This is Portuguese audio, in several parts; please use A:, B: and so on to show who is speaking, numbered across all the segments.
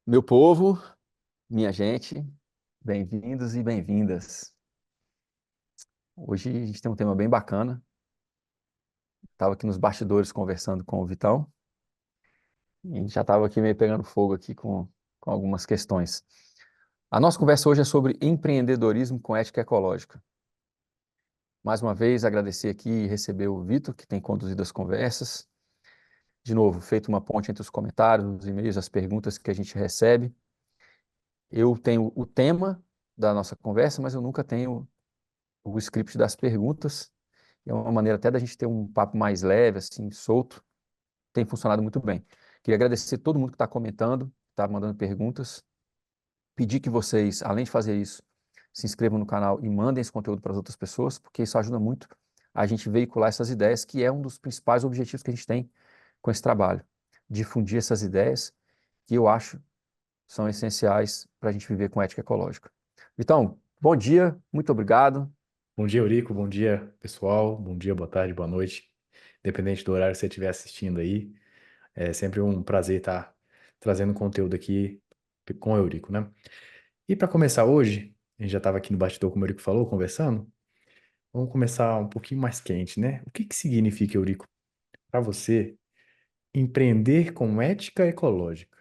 A: Meu povo, minha gente, bem-vindos e bem-vindas. Hoje a gente tem um tema bem bacana. Estava aqui nos bastidores conversando com o Vitão e a gente já estava aqui meio pegando fogo aqui com algumas questões. A nossa conversa hoje é sobre empreendedorismo com ética ecológica. Mais uma vez, agradecer aqui e receber o Vitor, que tem conduzido as conversas. De novo, feito uma ponte entre os comentários, os e-mails, as perguntas que a gente recebe. Eu tenho o tema da nossa conversa, mas eu nunca tenho o script das perguntas. É uma maneira até da gente ter um papo mais leve, assim, solto. Tem funcionado muito bem. Queria agradecer todo mundo que está comentando, está mandando perguntas. Pedir que vocês, além de fazer isso, se inscrevam no canal e mandem esse conteúdo para as outras pessoas, porque isso ajuda muito a gente veicular essas ideias, que é um dos principais objetivos que a gente tem com esse trabalho. Difundir essas ideias que eu acho são essenciais para a gente viver com ética ecológica. Então, bom dia, muito obrigado.
B: Bom dia, Eurico. Bom dia, pessoal. Bom dia, boa tarde, boa noite. Independente do horário que você estiver assistindo aí, é sempre um prazer estar trazendo conteúdo aqui com o Eurico, né? E para começar hoje, a gente já estava aqui no bastidor, como o Eurico falou, conversando. Vamos começar um pouquinho mais quente, né? O que que significa, Eurico, para você, empreender com ética ecológica?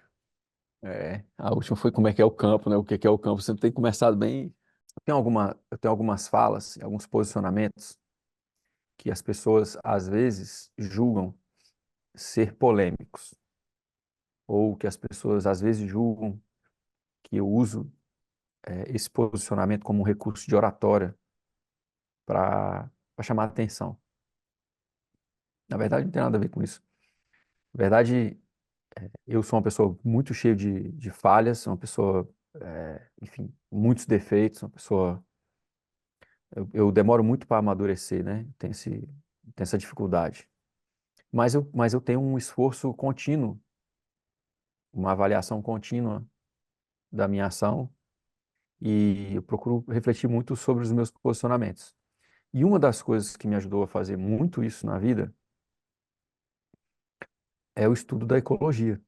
A: A última foi como é que é o campo, né? O que é o campo. Você tem começado bem. Eu tenho algumas falas, alguns posicionamentos que as pessoas às vezes julgam ser polêmicos, ou que as pessoas às vezes julgam que eu uso esse posicionamento como um recurso de oratória para chamar atenção. Na verdade, não tem nada a ver com isso. Na verdade, eu sou uma pessoa muito cheia de falhas, sou uma pessoa, enfim, muitos defeitos, uma pessoa. Eu demoro muito para amadurecer, né? Tenho essa dificuldade. Mas eu tenho um esforço contínuo, uma avaliação contínua da minha ação e eu procuro refletir muito sobre os meus posicionamentos. E uma das coisas que me ajudou a fazer muito isso na vida é o estudo da ecologia,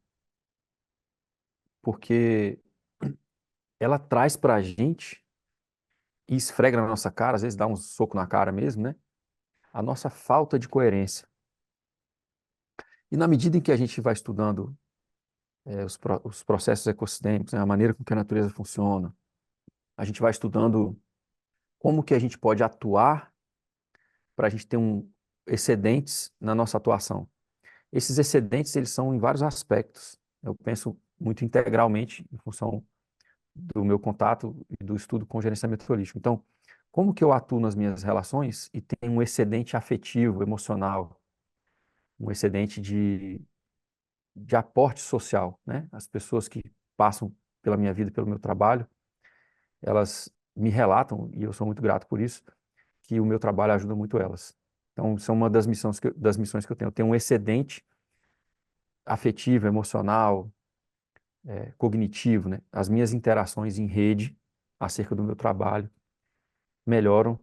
A: porque ela traz para a gente e esfrega na nossa cara, às vezes dá um soco na cara mesmo, né? A nossa falta de coerência. E na medida em que a gente vai estudando os processos ecossistêmicos, né, a maneira com que a natureza funciona, a gente vai estudando como que a gente pode atuar para a gente ter excedentes na nossa atuação. Esses excedentes, eles são em vários aspectos. Eu penso muito integralmente em função do meu contato e do estudo com gerenciamento holístico. Então, como que eu atuo nas minhas relações e tenho um excedente afetivo, emocional, um excedente de aporte social, né? As pessoas que passam pela minha vida, pelo meu trabalho, elas me relatam, e eu sou muito grato por isso, que o meu trabalho ajuda muito elas. Então, são uma das missões que eu tenho. Eu tenho um excedente afetivo, emocional, cognitivo, né? As minhas interações em rede acerca do meu trabalho melhoram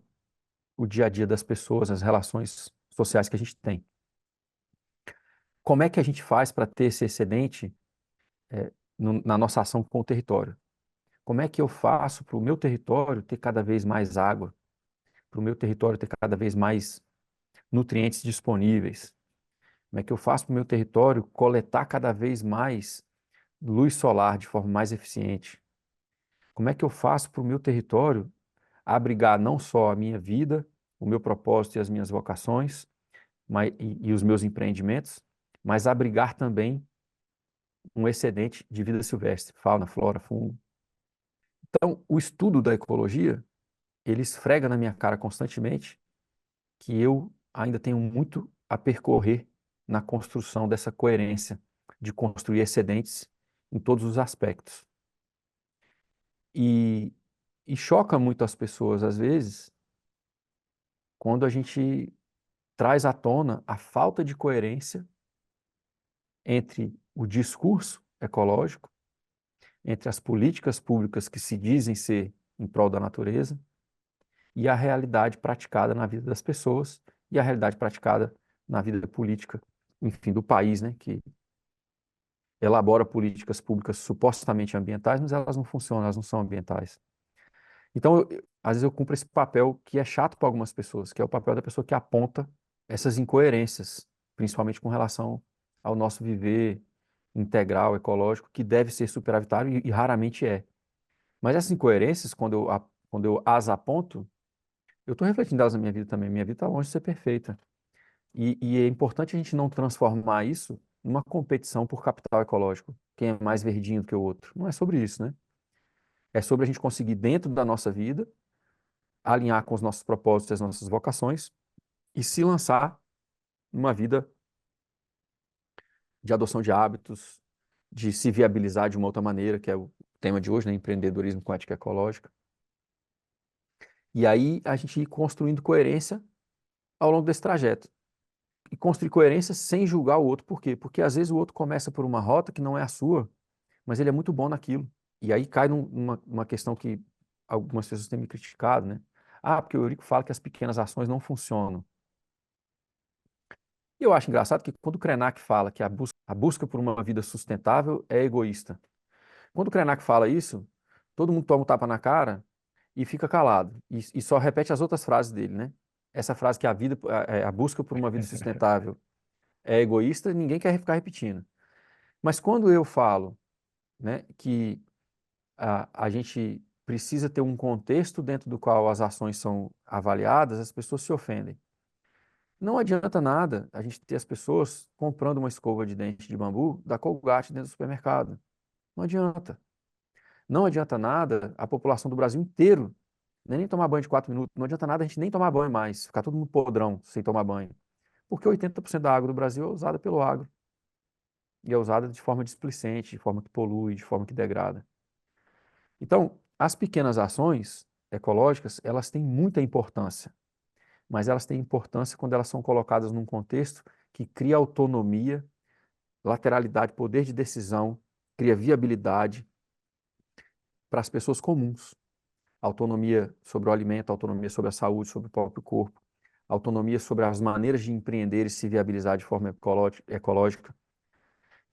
A: o dia a dia das pessoas, as relações sociais que a gente tem. Como é que a gente faz para ter esse excedente na nossa ação com o território? Como é que eu faço para o meu território ter cada vez mais água, para o meu território ter cada vez mais nutrientes disponíveis? Como é que eu faço para o meu território coletar cada vez mais luz solar de forma mais eficiente? Como é que eu faço para o meu território abrigar não só a minha vida, o meu propósito e as minhas vocações, e os meus empreendimentos, mas abrigar também um excedente de vida silvestre, fauna, flora, fungo? Então, o estudo da ecologia, ele esfrega na minha cara constantemente que eu ainda tenho muito a percorrer na construção dessa coerência, de construir excedentes em todos os aspectos. E, e choca muito as pessoas, às vezes, quando a gente traz à tona a falta de coerência entre o discurso ecológico, entre as políticas públicas que se dizem ser em prol da natureza e a realidade praticada na vida das pessoas e a realidade praticada na vida política, enfim, do país, né, elabora políticas públicas supostamente ambientais, mas elas não funcionam, elas não são ambientais. Então, às vezes eu cumpro esse papel que é chato para algumas pessoas, que é o papel da pessoa que aponta essas incoerências, principalmente com relação ao nosso viver integral, ecológico, que deve ser superavitário e raramente é. Mas essas incoerências, quando eu as aponto, eu estou refletindo elas na minha vida também. Minha vida está longe de ser perfeita. E é importante a gente não transformar isso numa competição por capital ecológico. Quem é mais verdinho do que o outro. Não é sobre isso, né? É sobre a gente conseguir, dentro da nossa vida, alinhar com os nossos propósitos, as nossas vocações e se lançar numa vida de adoção de hábitos, de se viabilizar de uma outra maneira, que é o tema de hoje, né? Empreendedorismo com ética ecológica. E aí a gente ir construindo coerência ao longo desse trajeto. E construir coerência sem julgar o outro. Por quê? Porque às vezes o outro começa por uma rota que não é a sua, mas ele é muito bom naquilo. E aí cai numa questão que algumas pessoas têm me criticado, né? Ah, porque o Eurico fala que as pequenas ações não funcionam. E eu acho engraçado que quando o Krenak fala que a busca por uma vida sustentável é egoísta. Quando o Krenak fala isso, todo mundo toma um tapa na cara e fica calado. E só repete as outras frases dele, né? Essa frase que a busca por uma vida sustentável é egoísta, ninguém quer ficar repetindo. Mas quando eu falo, né, que a gente precisa ter um contexto dentro do qual as ações são avaliadas, as pessoas se ofendem. Não adianta nada a gente ter as pessoas comprando uma escova de dente de bambu da Colgate dentro do supermercado. Não adianta. Não adianta nada a população do Brasil inteiro nem tomar banho de 4 minutos. Não adianta nada a gente nem tomar banho mais, ficar todo mundo podrão sem tomar banho. Porque 80% da água do Brasil é usada pelo agro. E é usada de forma displicente, de forma que polui, de forma que degrada. Então, as pequenas ações ecológicas, elas têm muita importância, mas elas têm importância quando elas são colocadas num contexto que cria autonomia, lateralidade, poder de decisão, cria viabilidade para as pessoas comuns. Autonomia sobre o alimento, autonomia sobre a saúde, sobre o próprio corpo, autonomia sobre as maneiras de empreender e se viabilizar de forma ecológica.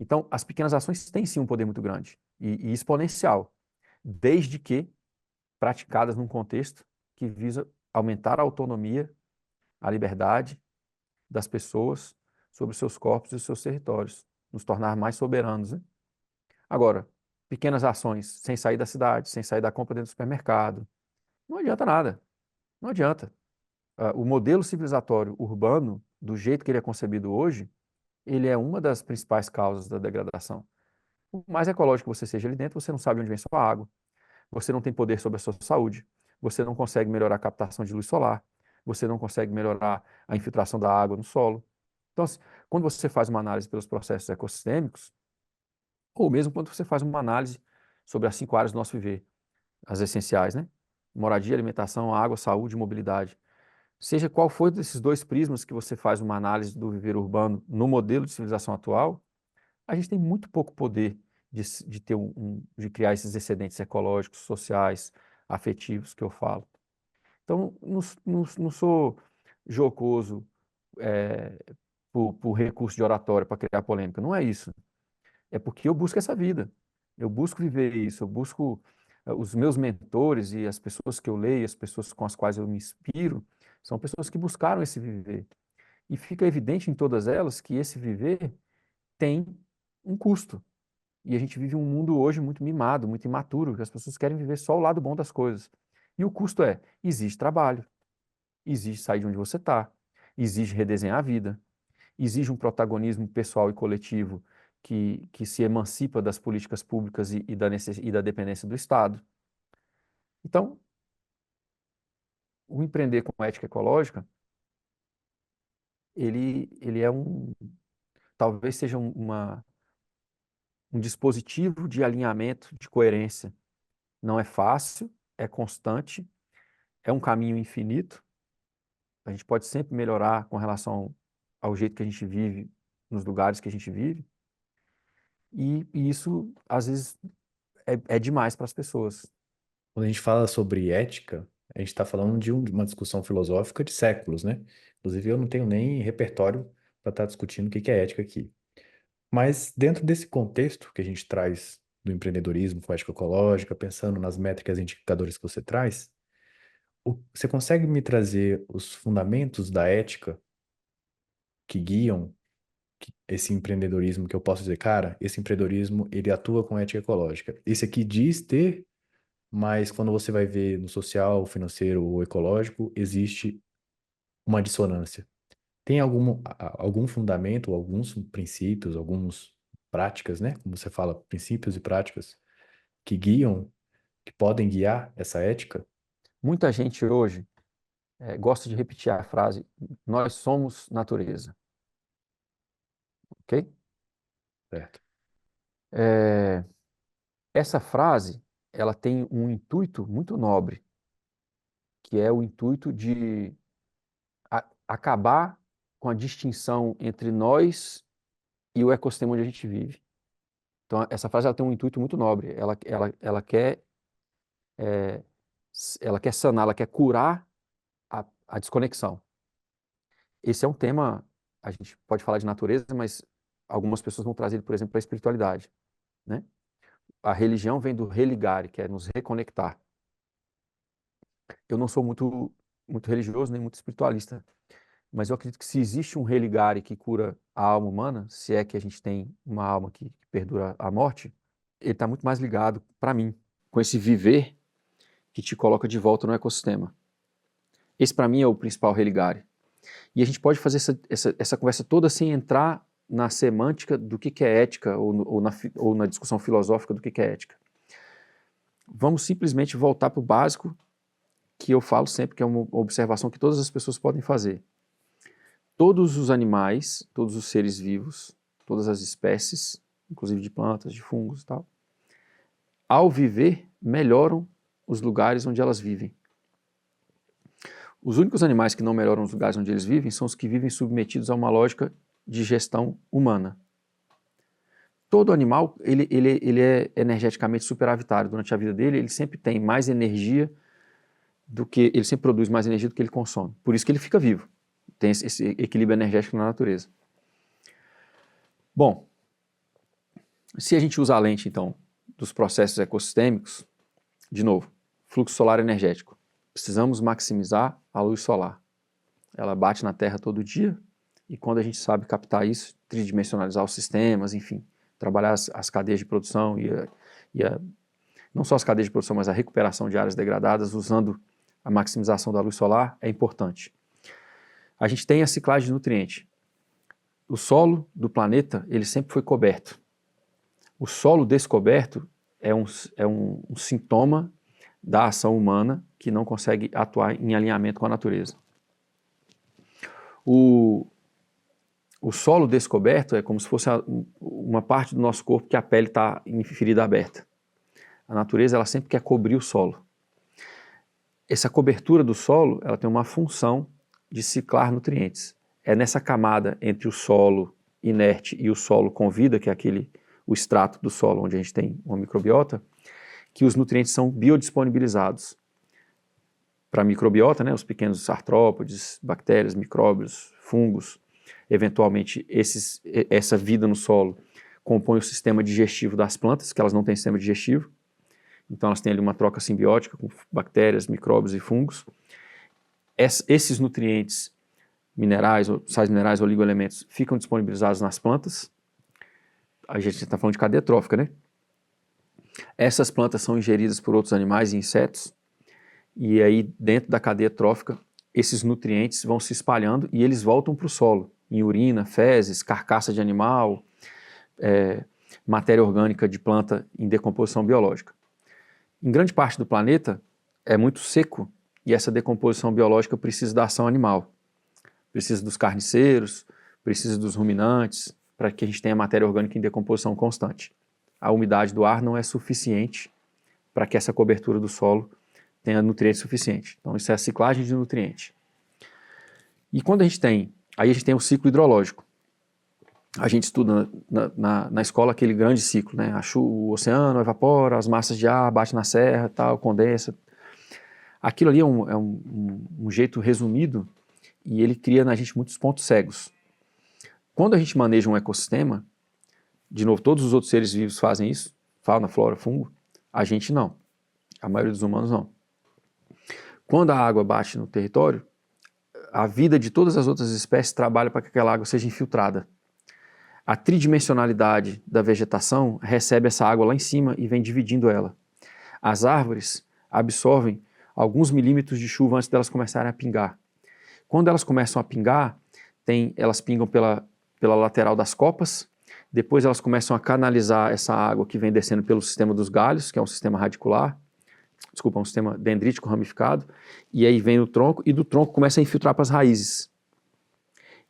A: Então, as pequenas ações têm sim um poder muito grande e exponencial, desde que praticadas num contexto que visa aumentar a autonomia, a liberdade das pessoas sobre os seus corpos e os seus territórios, nos tornar mais soberanos, né? Agora, pequenas ações sem sair da cidade, sem sair da compra dentro do supermercado, não adianta nada, não adianta. O modelo civilizatório urbano, do jeito que ele é concebido hoje, ele é uma das principais causas da degradação. Por mais ecológico que você seja ali dentro, você não sabe onde vem sua água, você não tem poder sobre a sua saúde, você não consegue melhorar a captação de luz solar, você não consegue melhorar a infiltração da água no solo. Então, quando você faz uma análise pelos processos ecossistêmicos, ou mesmo quando você faz uma análise sobre as 5 áreas do nosso viver, as essenciais, né? Moradia, alimentação, água, saúde e mobilidade. Seja qual for desses dois prismas que você faz uma análise do viver urbano no modelo de civilização atual, a gente tem muito pouco poder de ter de criar esses excedentes ecológicos, sociais, afetivos que eu falo. Então, não sou jocoso é, por recurso de oratória para criar polêmica. Não é isso. É porque eu busco essa vida. Eu busco viver isso. Eu busco os meus mentores e as pessoas que eu leio, as pessoas com as quais eu me inspiro, são pessoas que buscaram esse viver. E fica evidente em todas elas que esse viver tem um custo. E a gente vive um mundo hoje muito mimado, muito imaturo, que as pessoas querem viver só o lado bom das coisas. E o custo exige trabalho, exige sair de onde você está, exige redesenhar a vida, exige um protagonismo pessoal e coletivo que se emancipa das políticas públicas e da dependência do Estado. Então, o empreender com ética ecológica, ele é talvez seja um dispositivo de alinhamento, de coerência. Não é fácil, é constante, é um caminho infinito. A gente pode sempre melhorar com relação ao jeito que a gente vive, nos lugares que a gente vive. E isso, às vezes, é demais para as pessoas.
B: Quando a gente fala sobre ética, a gente está falando de uma discussão filosófica de séculos, né? Inclusive, eu não tenho nem repertório para estar discutindo o que que é ética aqui. Mas dentro desse contexto que a gente traz do empreendedorismo com ética ecológica, pensando nas métricas e indicadores que você traz, você consegue me trazer os fundamentos da ética que guiam esse empreendedorismo que eu posso dizer, cara, esse empreendedorismo ele atua com ética ecológica. Esse aqui diz ter, mas quando você vai ver no social, financeiro ou ecológico, existe uma dissonância. Tem algum fundamento, alguns princípios, algumas práticas, né? Como você fala, princípios e práticas que guiam, que podem guiar essa ética?
A: Muita gente hoje gosta de repetir a frase: nós somos natureza, ok?
B: Certo.
A: É, essa frase, ela tem um intuito muito nobre, que é o intuito de acabar com a distinção entre nós e o ecossistema onde a gente vive. Então, essa frase ela tem um intuito muito nobre. É, ela quer sanar, ela quer curar a desconexão. Esse é um tema, a gente pode falar de natureza, mas algumas pessoas vão trazer ele, por exemplo, para a espiritualidade, né? A religião vem do religare, que é nos reconectar. Eu não sou muito religioso nem muito espiritualista, mas eu acredito que se existe um religare que cura a alma humana, se é que a gente tem uma alma que perdura a morte, ele está muito mais ligado, para mim, com esse viver que te coloca de volta no ecossistema. Esse, para mim, é o principal religare. E a gente pode fazer essa conversa toda sem entrar na semântica do que é ética ou na discussão filosófica do que é ética. Vamos simplesmente voltar para o básico, que eu falo sempre que é uma observação que todas as pessoas podem fazer. Todos os animais, todos os seres vivos, todas as espécies, inclusive de plantas, de fungos e tal, ao viver, melhoram os lugares onde elas vivem. Os únicos animais que não melhoram os lugares onde eles vivem são os que vivem submetidos a uma lógica de gestão humana. Todo animal, ele é energeticamente superavitário durante a vida dele, ele sempre tem mais energia ele sempre produz mais energia do que ele consome. Por isso que ele fica vivo. Tem esse equilíbrio energético na natureza. Bom, se a gente usa a lente, então, dos processos ecossistêmicos, de novo, fluxo solar energético. Precisamos maximizar a luz solar. Ela bate na Terra todo dia e quando a gente sabe captar isso, tridimensionalizar os sistemas, enfim, trabalhar as cadeias de produção não só as cadeias de produção, mas a recuperação de áreas degradadas usando a maximização da luz solar é importante. A gente tem a ciclagem de nutriente. O solo do planeta, ele sempre foi coberto. O solo descoberto é um sintoma da ação humana que não consegue atuar em alinhamento com a natureza. O solo descoberto é como se fosse uma parte do nosso corpo que a pele está em ferida aberta. A natureza ela sempre quer cobrir o solo. Essa cobertura do solo ela tem uma função de ciclar nutrientes. É nessa camada entre o solo inerte e o solo com vida, que é o extrato do solo onde a gente tem uma microbiota, que os nutrientes são biodisponibilizados para a microbiota, né, os pequenos artrópodes, bactérias, micróbios, fungos. Eventualmente, essa vida no solo compõe o sistema digestivo das plantas, que elas não têm sistema digestivo. Então, elas têm ali uma troca simbiótica com bactérias, micróbios e fungos. Esses nutrientes minerais, sais minerais, oligoelementos, ficam disponibilizados nas plantas. A gente está falando de cadeia trófica, né? Essas plantas são ingeridas por outros animais e insetos, e aí dentro da cadeia trófica, esses nutrientes vão se espalhando e eles voltam para o solo, em urina, fezes, carcaça de animal, matéria orgânica de planta em decomposição biológica. Em grande parte do planeta é muito seco e essa decomposição biológica precisa da ação animal. Precisa dos carniceiros, precisa dos ruminantes, para que a gente tenha matéria orgânica em decomposição constante. A umidade do ar não é suficiente para que essa cobertura do solo tenha nutrientes suficientes. Então isso é a ciclagem de nutrientes. E quando a gente tem o ciclo hidrológico. A gente estuda na escola aquele grande ciclo, né? O oceano evapora, as massas de ar batem na serra, tal, condensa. Aquilo ali é um jeito resumido e ele cria na gente muitos pontos cegos. Quando a gente maneja um ecossistema, De novo, todos os outros seres vivos fazem isso, fauna, flora, fungo, a gente não, a maioria dos humanos não. Quando a água bate no território, a vida de todas as outras espécies trabalha para que aquela água seja infiltrada. A tridimensionalidade da vegetação recebe essa água lá em cima e vem dividindo ela. As árvores absorvem alguns milímetros de chuva antes delas começarem a pingar. Quando elas começam a pingar, elas pingam pela lateral das copas, depois elas começam a canalizar essa água que vem descendo pelo sistema dos galhos, que é um sistema radicular, um sistema dendrítico ramificado, e aí vem o tronco, e do tronco começa a infiltrar para as raízes.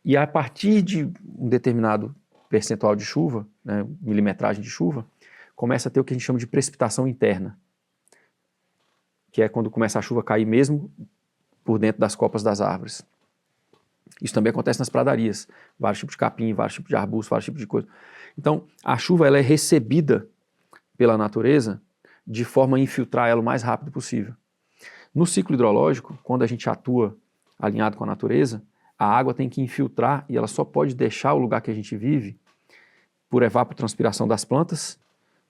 A: E a partir de um determinado percentual de chuva, né, milimetragem de chuva, começa a ter o que a gente chama de precipitação interna, que é quando começa a chuva a cair mesmo por dentro das copas das árvores. Isso também acontece nas pradarias, vários tipos de capim, vários tipos de arbustos, vários tipos de coisa. Então, a chuva ela é recebida pela natureza de forma a infiltrar ela o mais rápido possível. No ciclo hidrológico, quando a gente atua alinhado com a natureza, a água tem que infiltrar e ela só pode deixar o lugar que a gente vive por evapotranspiração das plantas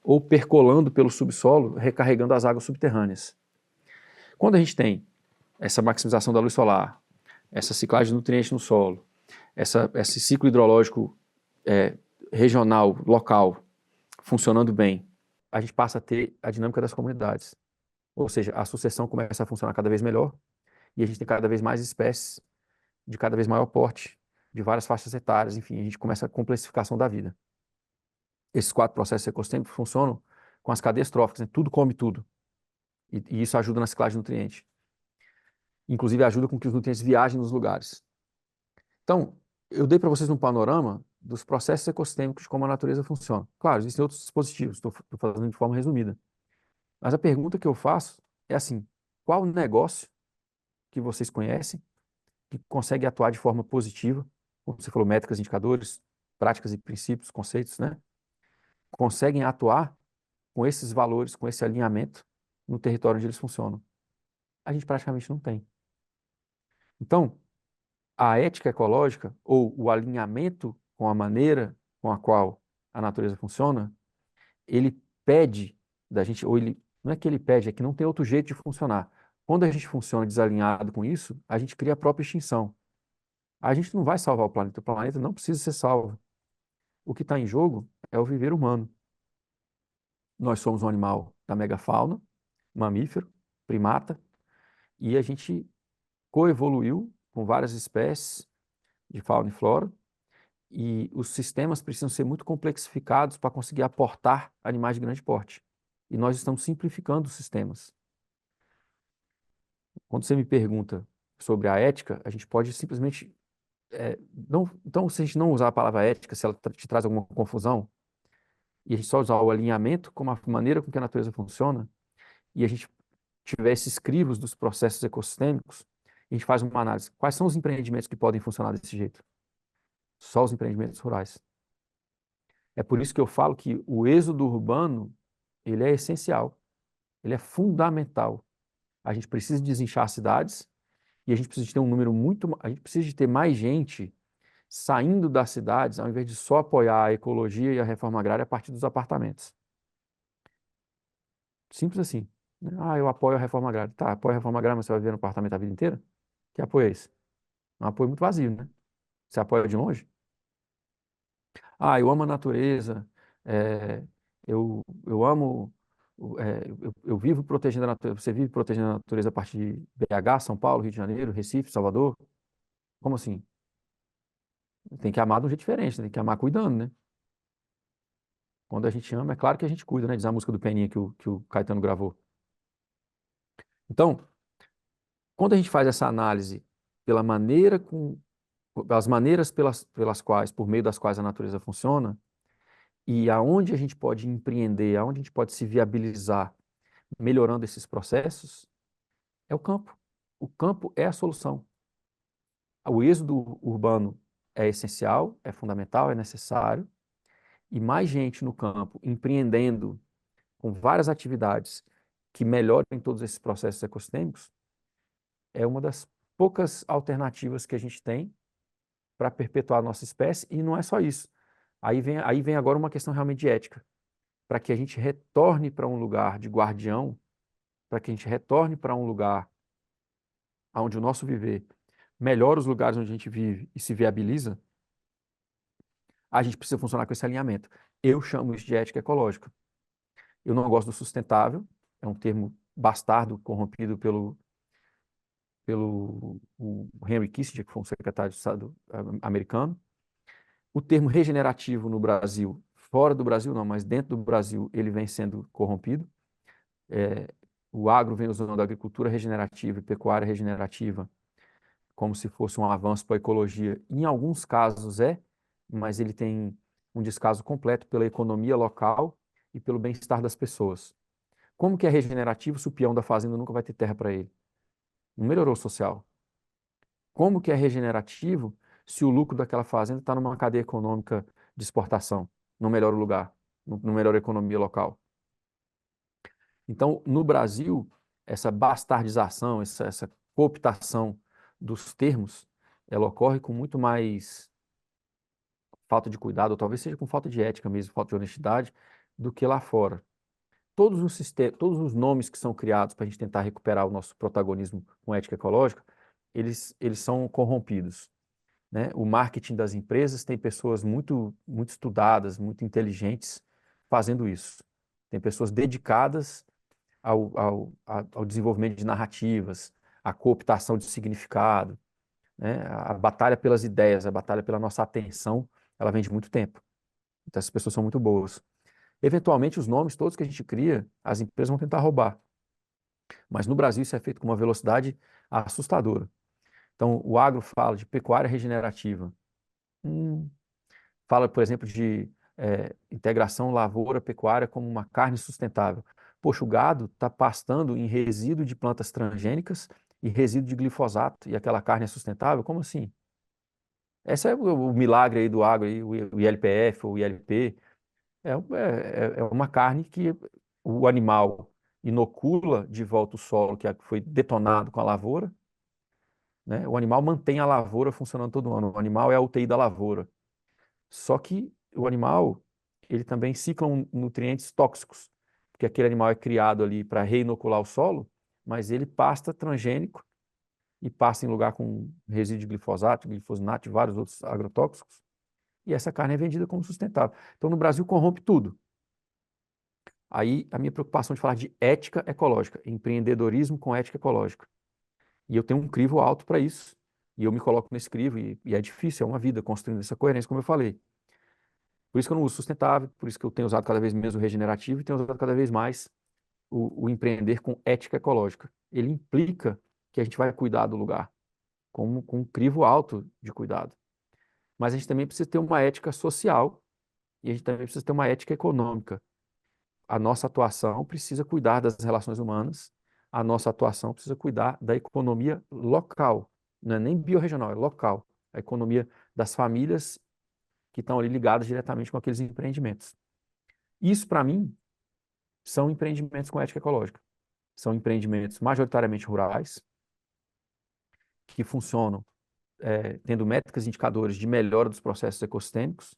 A: ou percolando pelo subsolo, recarregando as águas subterrâneas. Quando a gente tem essa maximização da luz solar, essa ciclagem de nutrientes no solo, esse ciclo hidrológico regional, local, funcionando bem, a gente passa a ter a dinâmica das comunidades. Ou seja, a sucessão começa a funcionar cada vez melhor e a gente tem cada vez mais espécies de cada vez maior porte, de várias faixas etárias, enfim, a gente começa a complexificação da vida. Esses 4 processos ecossistêmicos funcionam com as cadeias tróficas, né? Tudo come tudo. E isso ajuda na ciclagem de nutrientes. Inclusive ajuda com que os nutrientes viajem nos lugares. Então, eu dei para vocês um panorama dos processos ecossistêmicos de como a natureza funciona. Claro, existem outros dispositivos, estou fazendo de forma resumida. Mas a pergunta que eu faço é assim, qual negócio que vocês conhecem que consegue atuar de forma positiva, como você falou, métricas, indicadores, práticas e princípios, conceitos, né? Conseguem atuar com esses valores, com esse alinhamento no território onde eles funcionam. A gente praticamente não tem. Então, a ética ecológica, ou o alinhamento com a maneira com a qual a natureza funciona, ele pede da gente, ou ele, não é que ele pede, é que não tem outro jeito de funcionar. Quando a gente funciona desalinhado com isso, a gente cria a própria extinção. A gente não vai salvar o planeta não precisa ser salvo. O que está em jogo é o viver humano. Nós somos um animal da megafauna, mamífero, primata, e a gente coevoluiu com várias espécies de fauna e flora, e os sistemas precisam ser muito complexificados para conseguir aportar animais de grande porte. E nós estamos simplificando os sistemas. Quando você me pergunta sobre a ética, a gente pode simplesmente não, então, se a gente não usar a palavra ética, se ela te traz alguma confusão, e a gente só usar o alinhamento como a maneira com que a natureza funciona, e a gente tiver esses crivos dos processos ecossistêmicos, a gente faz uma análise. Quais são os empreendimentos que podem funcionar desse jeito? Só os empreendimentos rurais. É por isso que eu falo que o êxodo urbano, ele é essencial, ele é fundamental. A gente precisa desinchar as cidades e a gente precisa de ter um número a gente precisa de ter mais gente saindo das cidades, ao invés de só apoiar a ecologia e a reforma agrária a partir dos apartamentos. Simples assim. Né? Ah, eu apoio a reforma agrária. Tá, apoio a reforma agrária, mas você vai viver no apartamento a vida inteira? Que apoio é esse? É um apoio muito vazio, né? Você apoia de longe? Ah, eu amo a natureza, é, eu amo, eu vivo protegendo a natureza. Você vive protegendo a natureza a partir de BH, São Paulo, Rio de Janeiro, Recife, Salvador? Como assim? Tem que amar de um jeito diferente, tem que amar cuidando, né? Quando a gente ama, é claro que a gente cuida, né? Diz a música do Peninha que o Caetano gravou. Então, quando a gente faz essa análise pela maneira pelas maneiras pelas quais, por meio das quais a natureza funciona, e aonde a gente pode empreender, aonde a gente pode se viabilizar melhorando esses processos, é o campo. O campo é a solução. O êxodo urbano é essencial, é fundamental, é necessário, e mais gente no campo empreendendo com várias atividades que melhorem todos esses processos ecossistêmicos é uma das poucas alternativas que a gente tem para perpetuar a nossa espécie, e não é só isso. Aí vem agora uma questão realmente de ética, para que a gente retorne para um lugar de guardião, para que a gente retorne para um lugar onde o nosso viver melhora os lugares onde a gente vive e se viabiliza, a gente precisa funcionar com esse alinhamento. Eu chamo isso de ética ecológica. Eu não gosto do sustentável, é um termo bastardo, corrompido pelo o Henry Kissinger, que foi um secretário de Estado americano. O termo regenerativo no Brasil, fora do Brasil não, mas dentro do Brasil, ele vem sendo corrompido. É, o agro vem usando a agricultura regenerativa e pecuária regenerativa como se fosse um avanço para a ecologia. Em alguns casos é, mas ele tem um descaso completo pela economia local e pelo bem-estar das pessoas. Como que é regenerativo se o peão da fazenda nunca vai ter terra para ele? Não melhorou o social. Como que é regenerativo se o lucro daquela fazenda está numa cadeia econômica de exportação? Não melhora o lugar, não melhora a economia local. Então, no Brasil, essa bastardização, essa cooptação dos termos, ela ocorre com muito mais falta de cuidado, ou talvez seja com falta de ética mesmo, falta de honestidade, do que lá fora. Todos os nomes que são criados para a gente tentar recuperar o nosso protagonismo com ética ecológica, eles são corrompidos, né? O marketing das empresas tem pessoas muito estudadas, muito inteligentes fazendo isso. Tem pessoas dedicadas ao desenvolvimento de narrativas, à cooptação de significado, né? A batalha pelas ideias, a batalha pela nossa atenção, ela vem de muito tempo. Então, essas pessoas são muito boas. Eventualmente, os nomes todos que a gente cria, as empresas vão tentar roubar. Mas no Brasil isso é feito com uma velocidade assustadora. Então, o agro fala de pecuária regenerativa. Hum, Fala, por exemplo, de integração lavoura-pecuária como uma carne sustentável. Poxa, o gado está pastando em resíduo de plantas transgênicas e resíduo de glifosato, e aquela carne é sustentável? Como assim? Esse é o milagre aí do agro, aí, o ILPF ou o ILP. É uma carne que o animal inocula de volta o solo que foi detonado com a lavoura, né? O animal mantém a lavoura funcionando todo ano. O animal é a UTI da lavoura. Só que o animal, ele também cicla nutrientes tóxicos, porque aquele animal é criado ali para reinocular o solo, mas ele pasta transgênico e passa em lugar com resíduo de glifosato, glifosinato e vários outros agrotóxicos, e essa carne é vendida como sustentável. Então, no Brasil, corrompe tudo. Aí, a minha preocupação de falar de ética ecológica, empreendedorismo com ética ecológica. E eu tenho um crivo alto para isso, e eu me coloco nesse crivo, e é difícil, é uma vida construindo essa coerência, como eu falei. Por isso que eu não uso sustentável, por isso que eu tenho usado cada vez menos o regenerativo e tenho usado cada vez mais o empreender com ética ecológica. Ele implica que a gente vai cuidar do lugar, com um crivo alto de cuidado. Mas a gente também precisa ter uma ética social e a gente também precisa ter uma ética econômica. A nossa atuação precisa cuidar das relações humanas, a nossa atuação precisa cuidar da economia local, não é nem biorregional, é local. A economia das famílias que estão ali ligadas diretamente com aqueles empreendimentos. Isso, para mim, são empreendimentos com ética ecológica. São empreendimentos majoritariamente rurais, que funcionam tendo métricas e indicadores de melhora dos processos ecossistêmicos,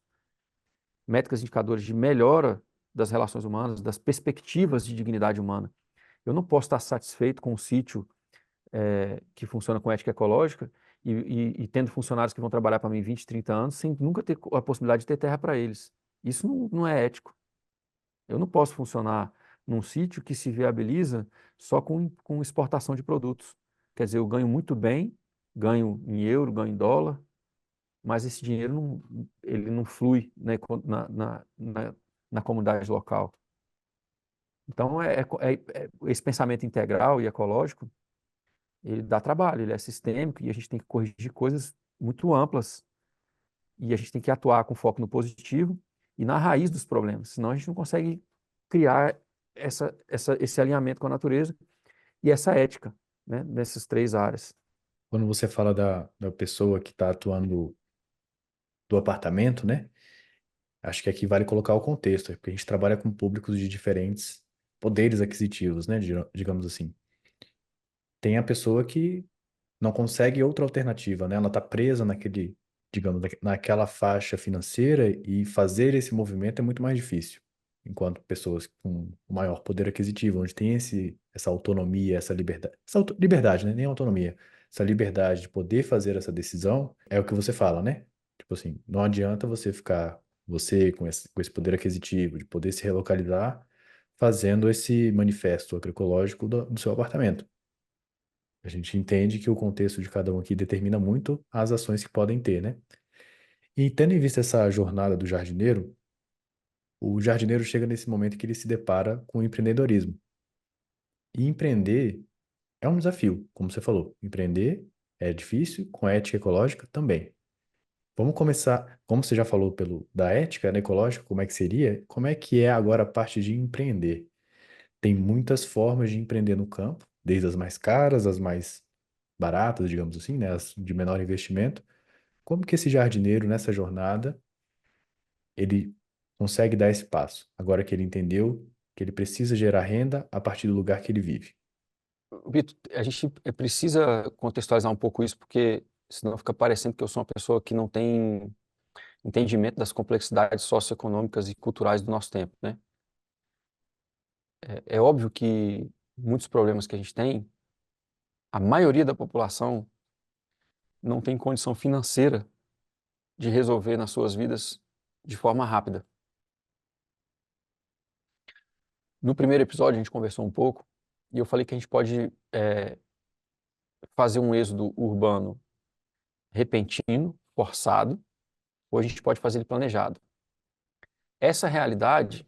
A: métricas e indicadores de melhora das relações humanas, das perspectivas de dignidade humana. Eu não posso estar satisfeito com um sítio que funciona com ética ecológica e tendo funcionários que vão trabalhar para mim 20, 30 anos sem nunca ter a possibilidade de ter terra para eles. Isso não é ético. Eu não posso funcionar num sítio que se viabiliza só com exportação de produtos. Quer dizer, eu ganho muito bem, ganho em euro, ganho em dólar, mas esse dinheiro ele não flui na comunidade local. Então, esse pensamento integral e ecológico, ele dá trabalho, ele é sistêmico e a gente tem que corrigir coisas muito amplas e a gente tem que atuar com foco no positivo e na raiz dos problemas, senão a gente não consegue criar esse alinhamento com a natureza e essa ética, né, nessas três áreas.
B: Quando você fala da pessoa que está atuando do apartamento, né? Acho que aqui vale colocar o contexto, porque a gente trabalha com públicos de diferentes poderes aquisitivos, né? Digamos assim. Tem a pessoa que não consegue outra alternativa, né? Ela está presa naquele digamos, naquela faixa financeira e fazer esse movimento é muito mais difícil. Enquanto pessoas com maior poder aquisitivo, onde tem essa autonomia, liberdade, né? Nem autonomia, essa liberdade de poder fazer essa decisão, é o que você fala, né? Tipo assim, não adianta você ficar, você com esse poder aquisitivo, de poder se relocalizar, fazendo esse manifesto agroecológico do seu apartamento. A gente entende que o contexto de cada um aqui determina muito as ações que podem ter, né? E tendo em vista essa jornada do jardineiro, o jardineiro chega nesse momento que ele se depara com o empreendedorismo. E empreender é um desafio, como você falou. Empreender é difícil, com ética ecológica também. Vamos começar, como você já falou da ética, né, ecológica, como é que seria? Como é que é agora a parte de empreender? Tem muitas formas de empreender no campo, desde as mais caras, as mais baratas, digamos assim, né, as de menor investimento. Como que esse jardineiro, nessa jornada, ele consegue dar esse passo, agora que ele entendeu que ele precisa gerar renda a partir do lugar que ele vive?
A: Vitor, a gente precisa contextualizar um pouco isso, porque senão fica parecendo que eu sou uma pessoa que não tem entendimento das complexidades socioeconômicas e culturais do nosso tempo, né? É óbvio que muitos problemas que a gente tem, a maioria da população não tem condição financeira de resolver nas suas vidas de forma rápida. No primeiro episódio, a gente conversou um pouco e eu falei que a gente pode fazer um êxodo urbano repentino, forçado, ou a gente pode fazer ele planejado. Essa realidade,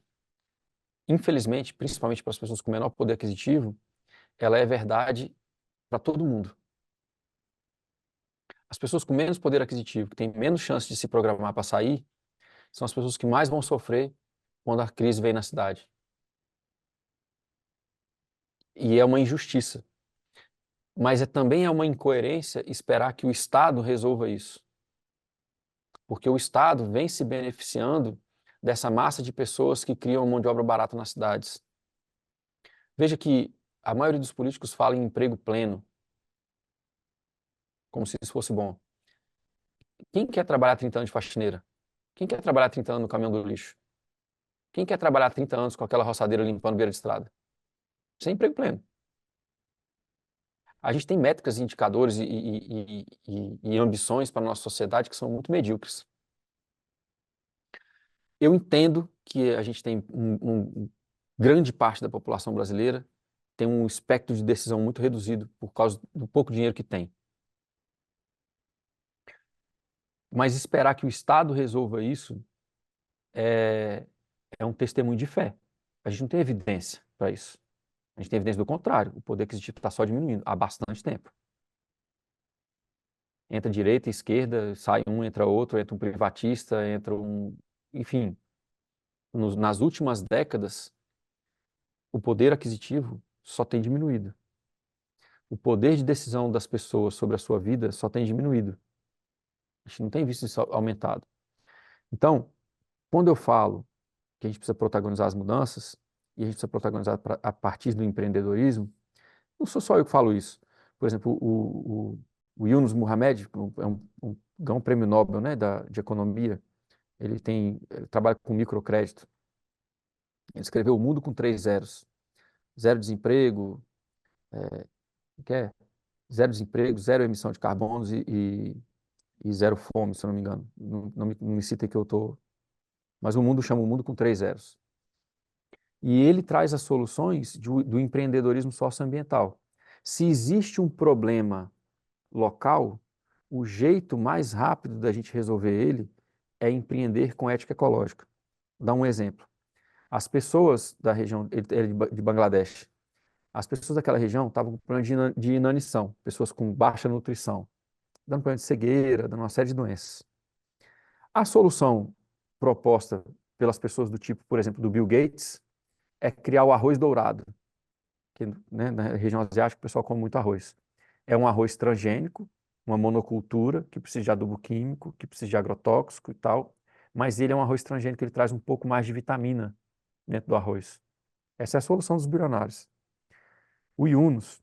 A: infelizmente, principalmente para as pessoas com menor poder aquisitivo, ela é verdade para todo mundo. As pessoas com menos poder aquisitivo, que têm menos chance de se programar para sair, são as pessoas que mais vão sofrer quando a crise vem na cidade. E é uma injustiça. Mas também é uma incoerência esperar que o Estado resolva isso. Porque o Estado vem se beneficiando dessa massa de pessoas que criam mão de obra barata nas cidades. Veja que a maioria dos políticos fala em emprego pleno, como se isso fosse bom. Quem quer trabalhar 30 anos de faxineira? Quem quer trabalhar 30 anos no caminhão do lixo? Quem quer trabalhar 30 anos com aquela roçadeira limpando beira de estrada? Sem emprego pleno. A gente tem métricas, indicadores e ambições para a nossa sociedade que são muito medíocres. Eu entendo que a gente tem grande parte da população brasileira tem um espectro de decisão muito reduzido por causa do pouco dinheiro que tem. Mas esperar que o Estado resolva isso é, é um testemunho de fé. A gente não tem evidência para isso. A gente tem evidência do contrário. O poder aquisitivo está só diminuindo há bastante tempo. Entra direita, esquerda, sai um, entra outro, entra um privatista, entra um... Enfim, nas últimas décadas, o poder aquisitivo só tem diminuído. O poder de decisão das pessoas sobre a sua vida só tem diminuído. A gente não tem visto isso aumentado. Então, quando eu falo que a gente precisa protagonizar as mudanças, e a gente precisa protagonizar a partir do empreendedorismo, não sou só eu que falo isso. Por exemplo, o Yunus Muhammad, ganhou um prêmio Nobel, né, de economia, ele trabalha com microcrédito. Ele escreveu O Mundo com 3 zeros. Zero desemprego, que é? Zero desemprego, zero emissão de carbonos e zero fome, se eu não me engano. Não me cita que eu estou... Mas o mundo chama o mundo com 3 zeros. E ele traz as soluções do empreendedorismo socioambiental. Se existe um problema local, o jeito mais rápido da gente resolver ele é empreender com ética ecológica. Vou dar um exemplo. As pessoas da região de Bangladesh, as pessoas daquela região estavam com problema de inanição, pessoas com baixa nutrição, dando problema de cegueira, dando uma série de doenças. A solução proposta pelas pessoas do tipo, por exemplo, do Bill Gates, é criar o arroz dourado, que, né, na região asiática o pessoal come muito arroz. É um arroz transgênico, uma monocultura, que precisa de adubo químico, que precisa de agrotóxico e tal, mas ele é um arroz transgênico, ele traz um pouco mais de vitamina dentro do arroz. Essa é a solução dos bilionários. O Yunus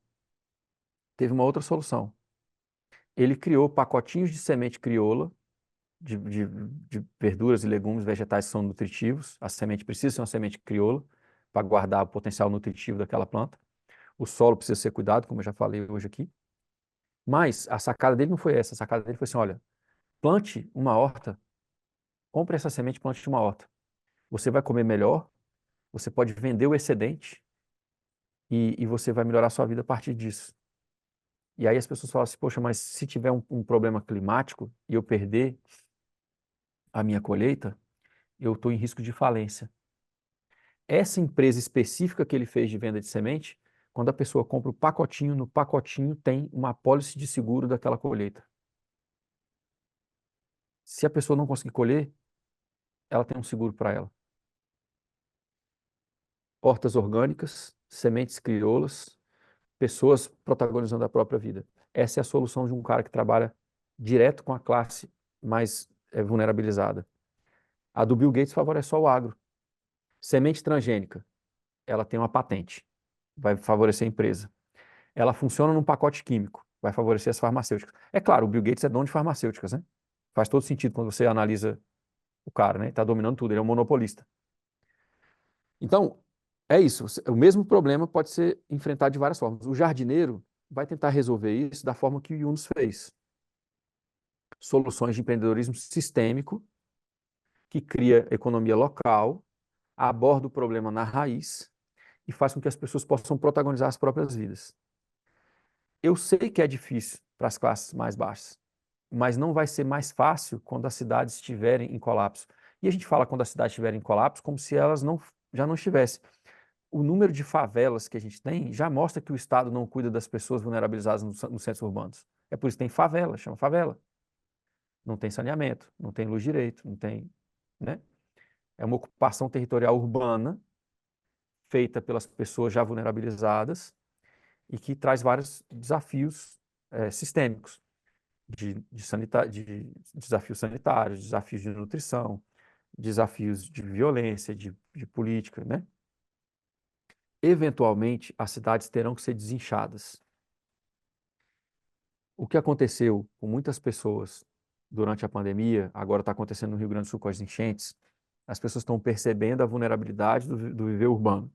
A: teve uma outra solução. Ele criou pacotinhos de semente crioula de verduras e legumes vegetais que são nutritivos. A semente precisa ser uma semente crioula para guardar o potencial nutritivo daquela planta. O solo precisa ser cuidado, como eu já falei hoje aqui. Mas a sacada dele não foi essa. A sacada dele foi assim: olha, plante uma horta, compre essa semente e plante uma horta. Você vai comer melhor, você pode vender o excedente e você vai melhorar a sua vida a partir disso. E aí as pessoas falam assim: poxa, mas se tiver um problema climático e eu perder a minha colheita, eu estou em risco de falência. Essa empresa específica que ele fez de venda de semente, quando a pessoa compra o pacotinho, no pacotinho tem uma apólice de seguro daquela colheita. Se a pessoa não conseguir colher, ela tem um seguro para ela. Hortas orgânicas, sementes crioulas, pessoas protagonizando a própria vida. Essa é a solução de um cara que trabalha direto com a classe mais vulnerabilizada. A do Bill Gates favorece só o agro. Semente transgênica, ela tem uma patente, vai favorecer a empresa. Ela funciona num pacote químico, vai favorecer as farmacêuticas. É claro, o Bill Gates é dono de farmacêuticas, né? Faz todo sentido quando você analisa o cara, né? Ele está dominando tudo, ele é um monopolista. Então, é isso. O mesmo problema pode ser enfrentado de várias formas. O jardineiro vai tentar resolver isso da forma que o Yunus fez. Soluções de empreendedorismo sistêmico, que cria economia local, aborda o problema na raiz e faz com que as pessoas possam protagonizar as próprias vidas. Eu sei que é difícil para as classes mais baixas, mas não vai ser mais fácil quando as cidades estiverem em colapso. E a gente fala quando as cidades estiverem em colapso como se elas já não estivessem. O número de favelas que a gente tem já mostra que o Estado não cuida das pessoas vulnerabilizadas nos centros urbanos. É por isso que tem favela, chama favela. Não tem saneamento, não tem luz direito, não tem, né? É uma ocupação territorial urbana feita pelas pessoas já vulnerabilizadas e que traz vários desafios sistêmicos de desafios sanitários, desafios de nutrição, desafios de violência, de política, né? Eventualmente, as cidades terão que ser desinchadas. O que aconteceu com muitas pessoas durante a pandemia, agora está acontecendo no Rio Grande do Sul com as enchentes, as pessoas estão percebendo a vulnerabilidade do viver urbano.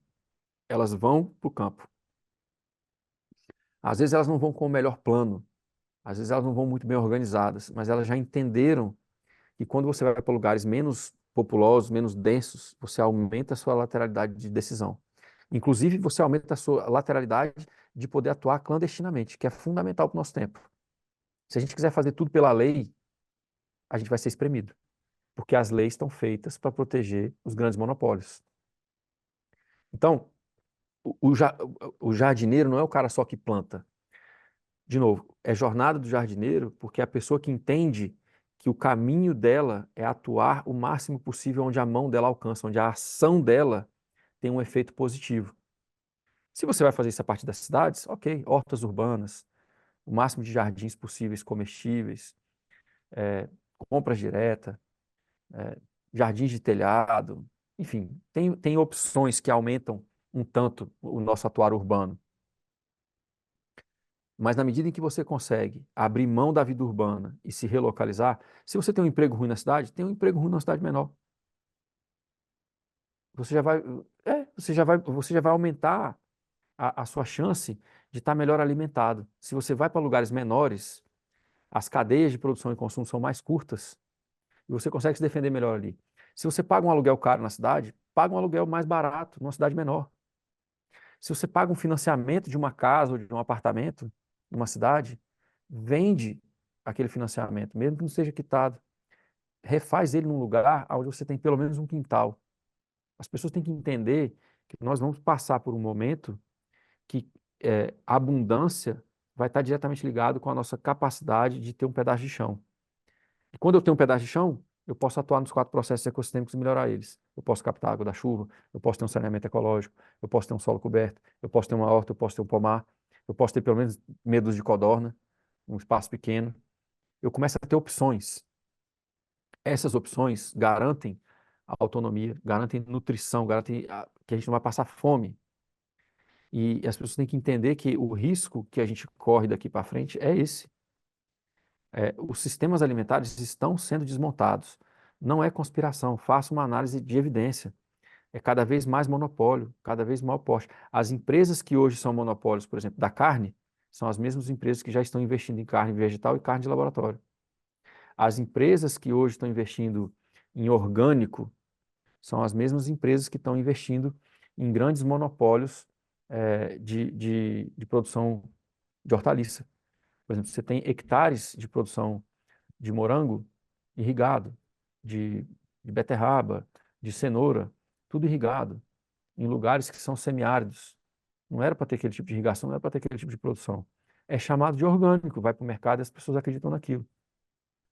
A: Elas vão para o campo. Às vezes elas não vão com o melhor plano, às vezes elas não vão muito bem organizadas, mas elas já entenderam que quando você vai para lugares menos populosos, menos densos, você aumenta a sua lateralidade de decisão. Inclusive, você aumenta a sua lateralidade de poder atuar clandestinamente, que é fundamental para o nosso tempo. Se a gente quiser fazer tudo pela lei, a gente vai ser espremido, porque as leis estão feitas para proteger os grandes monopólios. Então, o jardineiro não é o cara só que planta. De novo, é jornada do jardineiro porque é a pessoa que entende que o caminho dela é atuar o máximo possível onde a mão dela alcança, onde a ação dela tem um efeito positivo. Se você vai fazer isso a partir das cidades, ok, hortas urbanas, o máximo de jardins possíveis comestíveis, é, compras direta, é, jardins de telhado, enfim, tem opções que aumentam um tanto o nosso atuar urbano. Mas na medida em que você consegue abrir mão da vida urbana e se relocalizar, se você tem um emprego ruim na cidade, tem um emprego ruim numa cidade menor. Você já vai, você já vai aumentar a sua chance de estar melhor alimentado. Se você vai para lugares menores, as cadeias de produção e consumo são mais curtas e você consegue se defender melhor ali. Se você paga um aluguel caro na cidade, paga um aluguel mais barato numa cidade menor. Se você paga um financiamento de uma casa ou de um apartamento numa cidade, vende aquele financiamento, mesmo que não seja quitado. Refaz ele num lugar onde você tem pelo menos um quintal. As pessoas têm que entender que nós vamos passar por um momento que a abundância vai estar diretamente ligado com a nossa capacidade de ter um pedaço de chão. E quando eu tenho um pedaço de chão, eu posso atuar nos quatro processos ecossistêmicos e melhorar eles. Eu posso captar água da chuva, eu posso ter um saneamento ecológico, eu posso ter um solo coberto, eu posso ter uma horta, eu posso ter um pomar, eu posso ter pelo menos medos de codorna, um espaço pequeno. Eu começo a ter opções. Essas opções garantem a autonomia, garantem nutrição, garantem que a gente não vai passar fome. E as pessoas têm que entender que o risco que a gente corre daqui para frente é esse. Os sistemas alimentares estão sendo desmontados. Não é conspiração, faça uma análise de evidência. É cada vez mais monopólio, cada vez maior porte. As empresas que hoje são monopólios, por exemplo, da carne, são as mesmas empresas que já estão investindo em carne vegetal e carne de laboratório. As empresas que hoje estão investindo em orgânico são as mesmas empresas que estão investindo em grandes monopólios de produção de hortaliça. Por exemplo, você tem hectares de produção de morango irrigado, de, de beterraba, de cenoura, tudo irrigado, em lugares que são semiáridos. Não era para ter aquele tipo de irrigação, não era para ter aquele tipo de produção. É chamado de orgânico, vai para o mercado e as pessoas acreditam naquilo.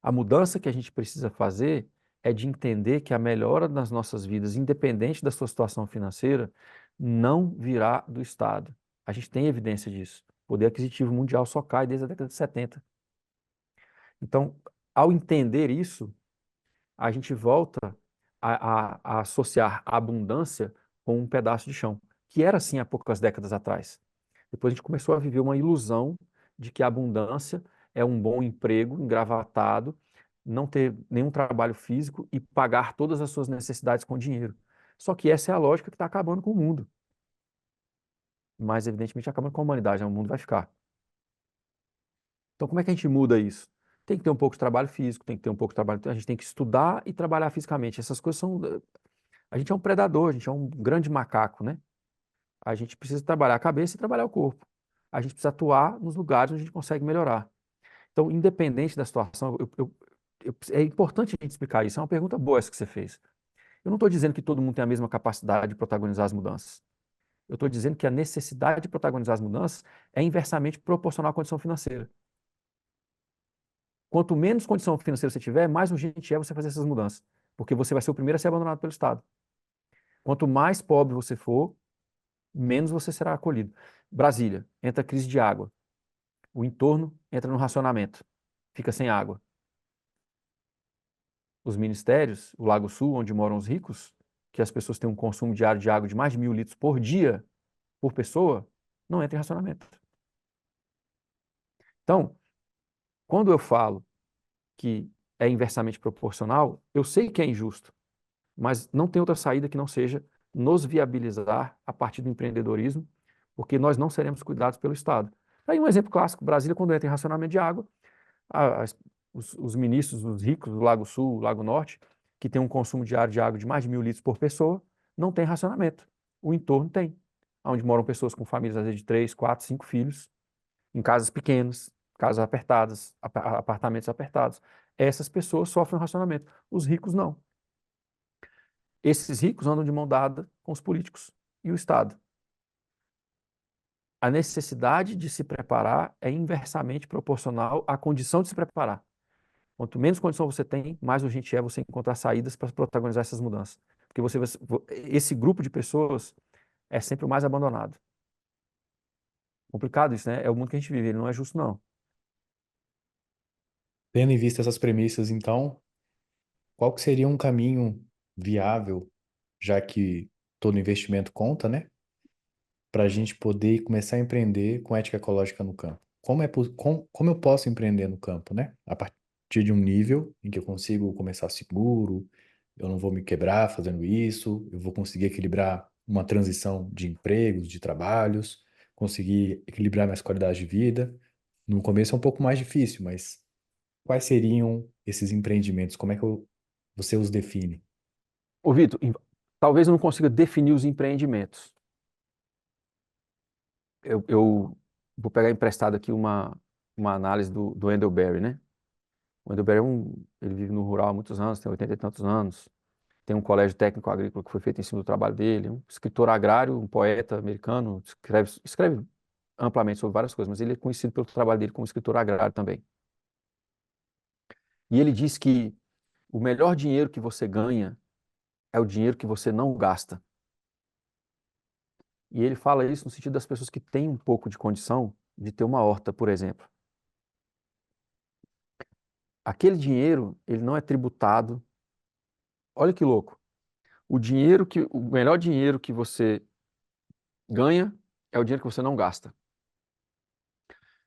A: A mudança que a gente precisa fazer é de entender que a melhora das nossas vidas, independente da sua situação financeira, não virá do Estado. A gente tem evidência disso. O poder aquisitivo mundial só cai desde a década de 70. Então, ao entender isso, a gente volta a associar a abundância com um pedaço de chão, que era assim há poucas décadas atrás. Depois a gente começou a viver uma ilusão de que a abundância é um bom emprego engravatado, não ter nenhum trabalho físico e pagar todas as suas necessidades com dinheiro. Só que essa é a lógica que está acabando com o mundo. Mas, evidentemente, acabando com a humanidade, né? O mundo vai ficar. Então, como é que a gente muda isso? Tem que ter um pouco de trabalho físico, tem que ter um pouco de trabalho. A gente tem que estudar e trabalhar fisicamente. Essas coisas são. A gente é um predador, a gente é um grande macaco, né? A gente precisa trabalhar a cabeça e trabalhar o corpo. A gente precisa atuar nos lugares onde a gente consegue melhorar. Então, independente da situação, é importante a gente explicar isso. É uma pergunta boa essa que você fez. Eu não estou dizendo que todo mundo tem a mesma capacidade de protagonizar as mudanças. Eu estou dizendo que a necessidade de protagonizar as mudanças é inversamente proporcional à condição financeira. Quanto menos condição financeira você tiver, mais urgente é você fazer essas mudanças, porque você vai ser o primeiro a ser abandonado pelo Estado. Quanto mais pobre você for, menos você será acolhido. Brasília, entra crise de água. O entorno entra no racionamento, fica sem água. Os ministérios, o Lago Sul, onde moram os ricos, que as pessoas têm um consumo diário de água de mais de 1.000 litros por dia, por pessoa, não entra em racionamento. Então, quando eu falo que é inversamente proporcional, eu sei que é injusto, mas não tem outra saída que não seja nos viabilizar a partir do empreendedorismo, porque nós não seremos cuidados pelo Estado. Aí um exemplo clássico, Brasília, quando entra em racionamento de água, os ministros, os ricos do Lago Sul, Lago Norte, que tem um consumo diário de água de mais de 1.000 litros por pessoa, não tem racionamento. O entorno tem, onde moram pessoas com famílias, às vezes, de 3, 4, 5 filhos, em casas pequenas, casas apertadas, apartamentos apertados. Essas pessoas sofrem um racionamento. Os ricos não. Esses ricos andam de mão dada com os políticos e o Estado. A necessidade de se preparar é inversamente proporcional à condição de se preparar. Quanto menos condição você tem, mais urgente é você encontrar saídas para protagonizar essas mudanças. Porque esse grupo de pessoas é sempre o mais abandonado. Complicado isso, né? É o mundo que a gente vive, ele não é justo, não.
B: Tendo em vista essas premissas, então, qual que seria um caminho viável, já que todo investimento conta, né? Para a gente poder começar a empreender com ética ecológica no campo? Como eu posso empreender no campo, né? A partir de um nível em que eu consigo começar seguro, eu não vou me quebrar fazendo isso, eu vou conseguir equilibrar uma transição de empregos, de trabalhos, conseguir equilibrar minhas qualidades de vida. No começo é um pouco mais difícil, mas quais seriam esses empreendimentos? Você os define?
A: Ô, Vitor, talvez eu não consiga definir os empreendimentos. Eu vou pegar emprestado aqui uma análise do Wendell Berry, né? O Wendell Berry ele vive no rural há muitos anos, tem 80 e tantos anos. Tem um colégio técnico agrícola que foi feito em cima do trabalho dele, um escritor agrário, um poeta americano, escreve amplamente sobre várias coisas, mas ele é conhecido pelo trabalho dele como escritor agrário também. E ele diz que o melhor dinheiro que você ganha é o dinheiro que você não gasta. E ele fala isso no sentido das pessoas que têm um pouco de condição de ter uma horta, por exemplo. Aquele dinheiro, ele não é tributado. Olha que louco. O melhor dinheiro que você ganha é o dinheiro que você não gasta.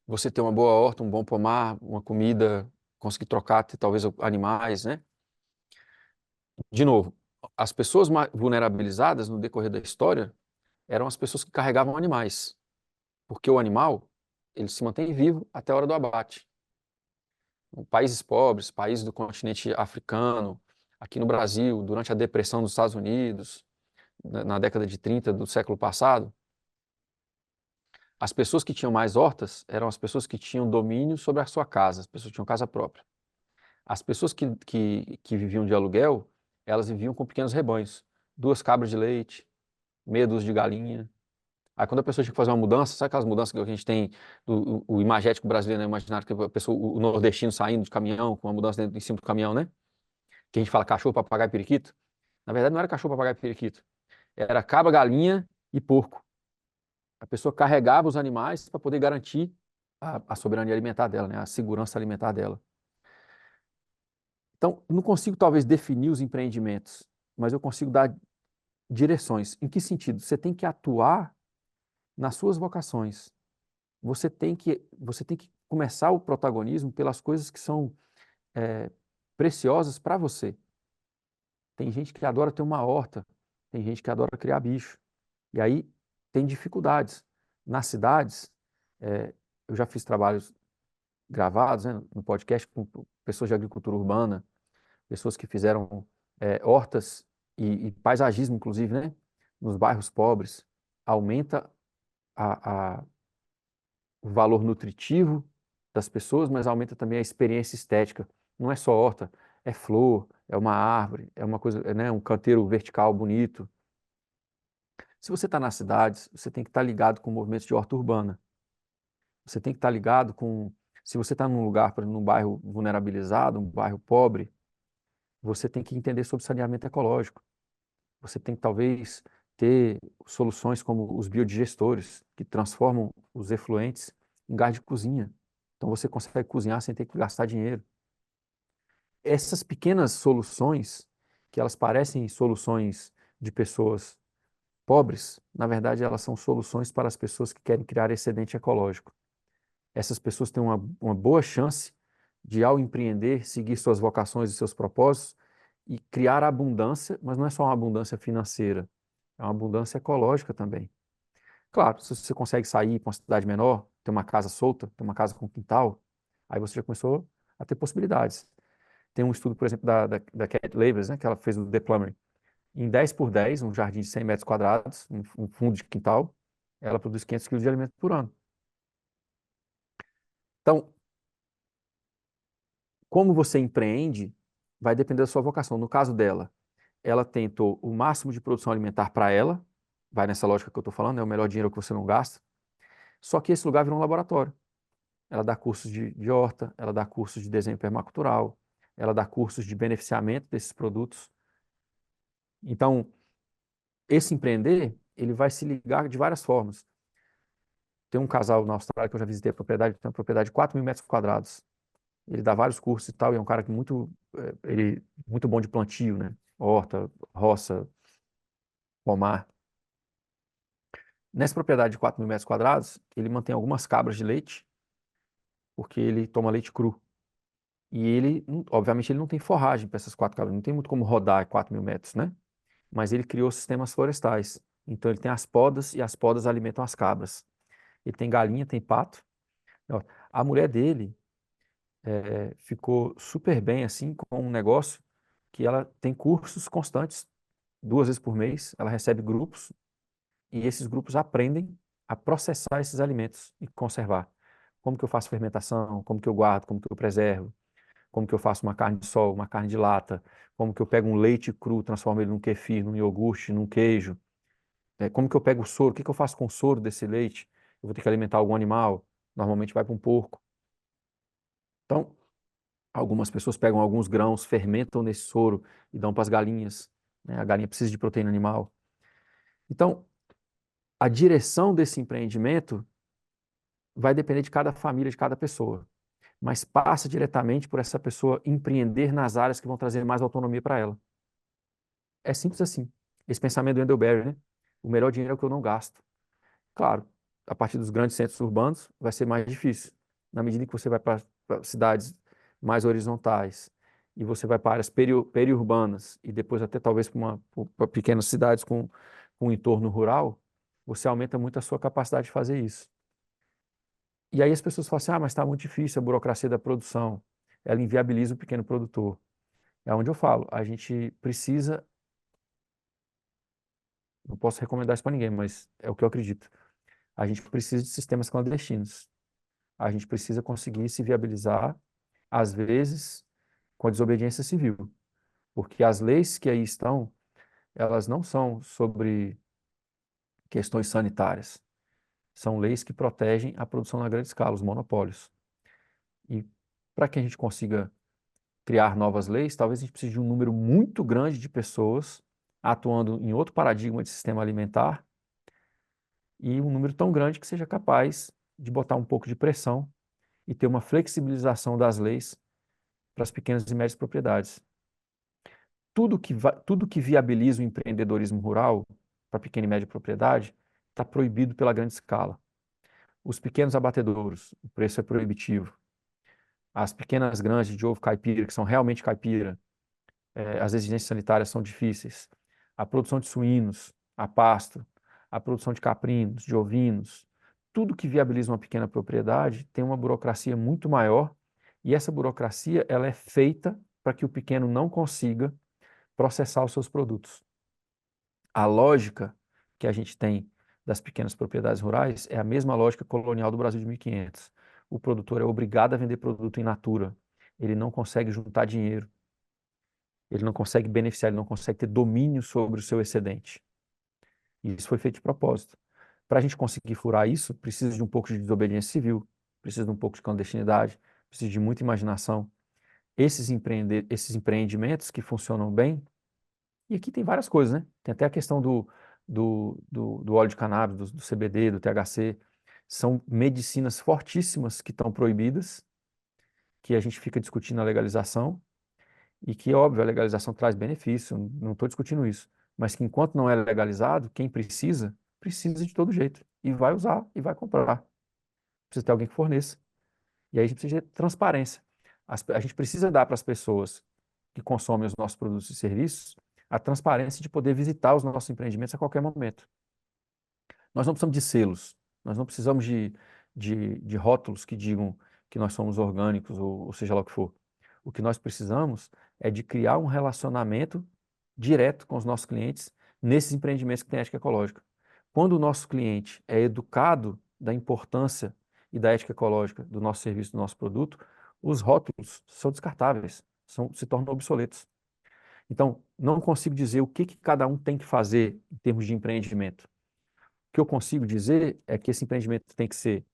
A: Você ter uma boa horta, um bom pomar, uma comida, conseguir trocar, ter, talvez, animais, né? De novo, as pessoas vulnerabilizadas no decorrer da história eram as pessoas que carregavam animais, porque o animal, ele se mantém vivo até a hora do abate. Países pobres, países do continente africano, aqui no Brasil, durante a depressão dos Estados Unidos, na década de 30 do século passado, as pessoas que tinham mais hortas eram as pessoas que tinham domínio sobre a sua casa, as pessoas que tinham casa própria. As pessoas que viviam de aluguel, elas viviam com pequenos rebanhos, 2 cabras de leite, meia dúzia de galinha. Aí quando a pessoa tinha que fazer uma mudança, sabe aquelas mudanças que a gente tem, o imagético brasileiro, né? Imaginário que a pessoa, o nordestino saindo de caminhão, com uma mudança em cima do caminhão, né? Que a gente fala cachorro, papagaio e periquito. Na verdade não era cachorro, papagaio e periquito. Era cabra, galinha e porco. A pessoa carregava os animais para poder garantir a soberania alimentar dela, né? A segurança alimentar dela. Então, não consigo talvez definir os empreendimentos, mas eu consigo dar direções. Em que sentido? Você tem que atuar nas suas vocações. Você tem que começar o protagonismo pelas coisas que são preciosas para você. Tem gente que adora ter uma horta, tem gente que adora criar bicho. E aí tem dificuldades. Nas cidades, eu já fiz trabalhos gravados, né, no podcast com pessoas de agricultura urbana, pessoas que fizeram hortas e paisagismo, inclusive, né, nos bairros pobres. Aumenta a o valor nutritivo das pessoas, mas aumenta também a experiência estética. Não é só horta, é flor, é uma árvore, é uma coisa, né, um canteiro vertical bonito. Se você está nas cidades, você tem que estar ligado com movimentos de horta urbana. Você tem que estar ligado com, se você está num lugar, por exemplo, num bairro vulnerabilizado, um bairro pobre, você tem que entender sobre saneamento ecológico. Você tem que talvez ter soluções como os biodigestores, que transformam os efluentes em gás de cozinha. Então você consegue cozinhar sem ter que gastar dinheiro. Essas pequenas soluções, que elas parecem soluções de pessoas pobres, na verdade elas são soluções para as pessoas que querem criar excedente ecológico. Essas pessoas têm uma boa chance de, ao empreender, seguir suas vocações e seus propósitos e criar abundância, mas não é só uma abundância financeira, é uma abundância ecológica também. Claro, se você consegue sair para uma cidade menor, ter uma casa solta, ter uma casa com quintal, aí você já começou a ter possibilidades. Tem um estudo, por exemplo, da Cat Labers, né, que ela fez o The Plumber. Em 10 por 10, um jardim de 100 metros quadrados, um fundo de quintal, ela produz 500 quilos de alimento por ano. Então, como você empreende, vai depender da sua vocação. No caso dela, ela tentou o máximo de produção alimentar para ela, vai nessa lógica que eu estou falando, é o melhor dinheiro que você não gasta, só que esse lugar virou um laboratório. Ela dá cursos de horta, ela dá cursos de desenho permacultural, ela dá cursos de beneficiamento desses produtos. Então, esse empreender, ele vai se ligar de várias formas. Tem um casal na Austrália que eu já visitei a propriedade, tem uma propriedade de 4 mil metros quadrados. Ele dá vários cursos e tal, e é um cara que muito bom de plantio, né? Horta, roça, pomar. Nessa propriedade de 4 mil metros quadrados, ele mantém algumas cabras de leite, porque ele toma leite cru. E ele, obviamente, ele não tem forragem para essas 4 cabras, não tem muito como rodar 4 mil metros, né? Mas ele criou sistemas florestais. Então ele tem as podas e as podas alimentam as cabras. Ele tem galinha, tem pato. Ó, a mulher dele ficou super bem assim com um negócio que ela tem cursos constantes, 2 vezes por mês, ela recebe grupos e esses grupos aprendem a processar esses alimentos e conservar. Como que eu faço fermentação, como que eu guardo, como que eu preservo, como que eu faço uma carne de sol, uma carne de lata, como que eu pego um leite cru, transformo ele num kefir, num iogurte, num queijo, como que eu pego o soro, o que que eu faço com o soro desse leite? Eu vou ter que alimentar algum animal, normalmente vai para um porco. Então, algumas pessoas pegam alguns grãos, fermentam nesse soro e dão para as galinhas, né? A galinha precisa de proteína animal. Então, a direção desse empreendimento vai depender de cada família, de cada pessoa, mas passa diretamente por essa pessoa empreender nas áreas que vão trazer mais autonomia para ela. É simples assim. Esse pensamento do Endelberry, né? O melhor dinheiro é o que eu não gasto. Claro, a partir dos grandes centros urbanos vai ser mais difícil. Na medida que você vai para cidades mais horizontais, e você vai para áreas periurbanas, e depois até talvez para pequenas cidades com entorno rural, você aumenta muito a sua capacidade de fazer isso. E aí as pessoas falam assim, mas está muito difícil a burocracia da produção, ela inviabiliza o pequeno produtor. É onde eu falo, a gente precisa, não posso recomendar isso para ninguém, mas é o que eu acredito. A gente precisa de sistemas clandestinos. A gente precisa conseguir se viabilizar, às vezes, com a desobediência civil. Porque as leis que aí estão, elas não são sobre questões sanitárias. São leis que protegem a produção na grande escala, os monopólios. E para que a gente consiga criar novas leis, talvez a gente precise de um número muito grande de pessoas atuando em outro paradigma de sistema alimentar e um número tão grande que seja capaz de botar um pouco de pressão e ter uma flexibilização das leis para as pequenas e médias propriedades. Tudo que viabiliza o empreendedorismo rural para pequena e média propriedade está proibido pela grande escala. Os pequenos abatedouros, o preço é proibitivo. As pequenas granjas de ovo caipira, que são realmente caipira, as exigências sanitárias são difíceis. A produção de suínos, a pasto, a produção de caprinos, de ovinos, tudo que viabiliza uma pequena propriedade tem uma burocracia muito maior e essa burocracia ela é feita para que o pequeno não consiga processar os seus produtos. A lógica que a gente tem das pequenas propriedades rurais é a mesma lógica colonial do Brasil de 1500. O produtor é obrigado a vender produto in natura. Ele não consegue juntar dinheiro. Ele não consegue beneficiar, ele não consegue ter domínio sobre o seu excedente. E isso foi feito de propósito. Para a gente conseguir furar isso, precisa de um pouco de desobediência civil, precisa de um pouco de clandestinidade, precisa de muita imaginação. Esses empreendimentos que funcionam bem, e aqui tem várias coisas, né? Tem até a questão do óleo de cannabis, do CBD, do THC. São medicinas fortíssimas que estão proibidas, que a gente fica discutindo a legalização, e que, óbvio, a legalização traz benefício, não estou discutindo isso. Mas que enquanto não é legalizado, quem precisa, precisa de todo jeito. E vai usar e vai comprar. Precisa ter alguém que forneça. E aí a gente precisa de transparência. A gente precisa dar para as pessoas que consomem os nossos produtos e serviços a transparência de poder visitar os nossos empreendimentos a qualquer momento. Nós não precisamos de selos, nós não precisamos de rótulos que digam que nós somos orgânicos ou seja lá o que for. O que nós precisamos é de criar um relacionamento direto com os nossos clientes nesses empreendimentos que têm ética ecológica. Quando o nosso cliente é educado da importância e da ética ecológica do nosso serviço, do nosso produto, os rótulos são descartáveis, se tornam obsoletos. Então, não consigo dizer o que cada um tem que fazer em termos de empreendimento. O que eu consigo dizer é que esse empreendimento tem que ser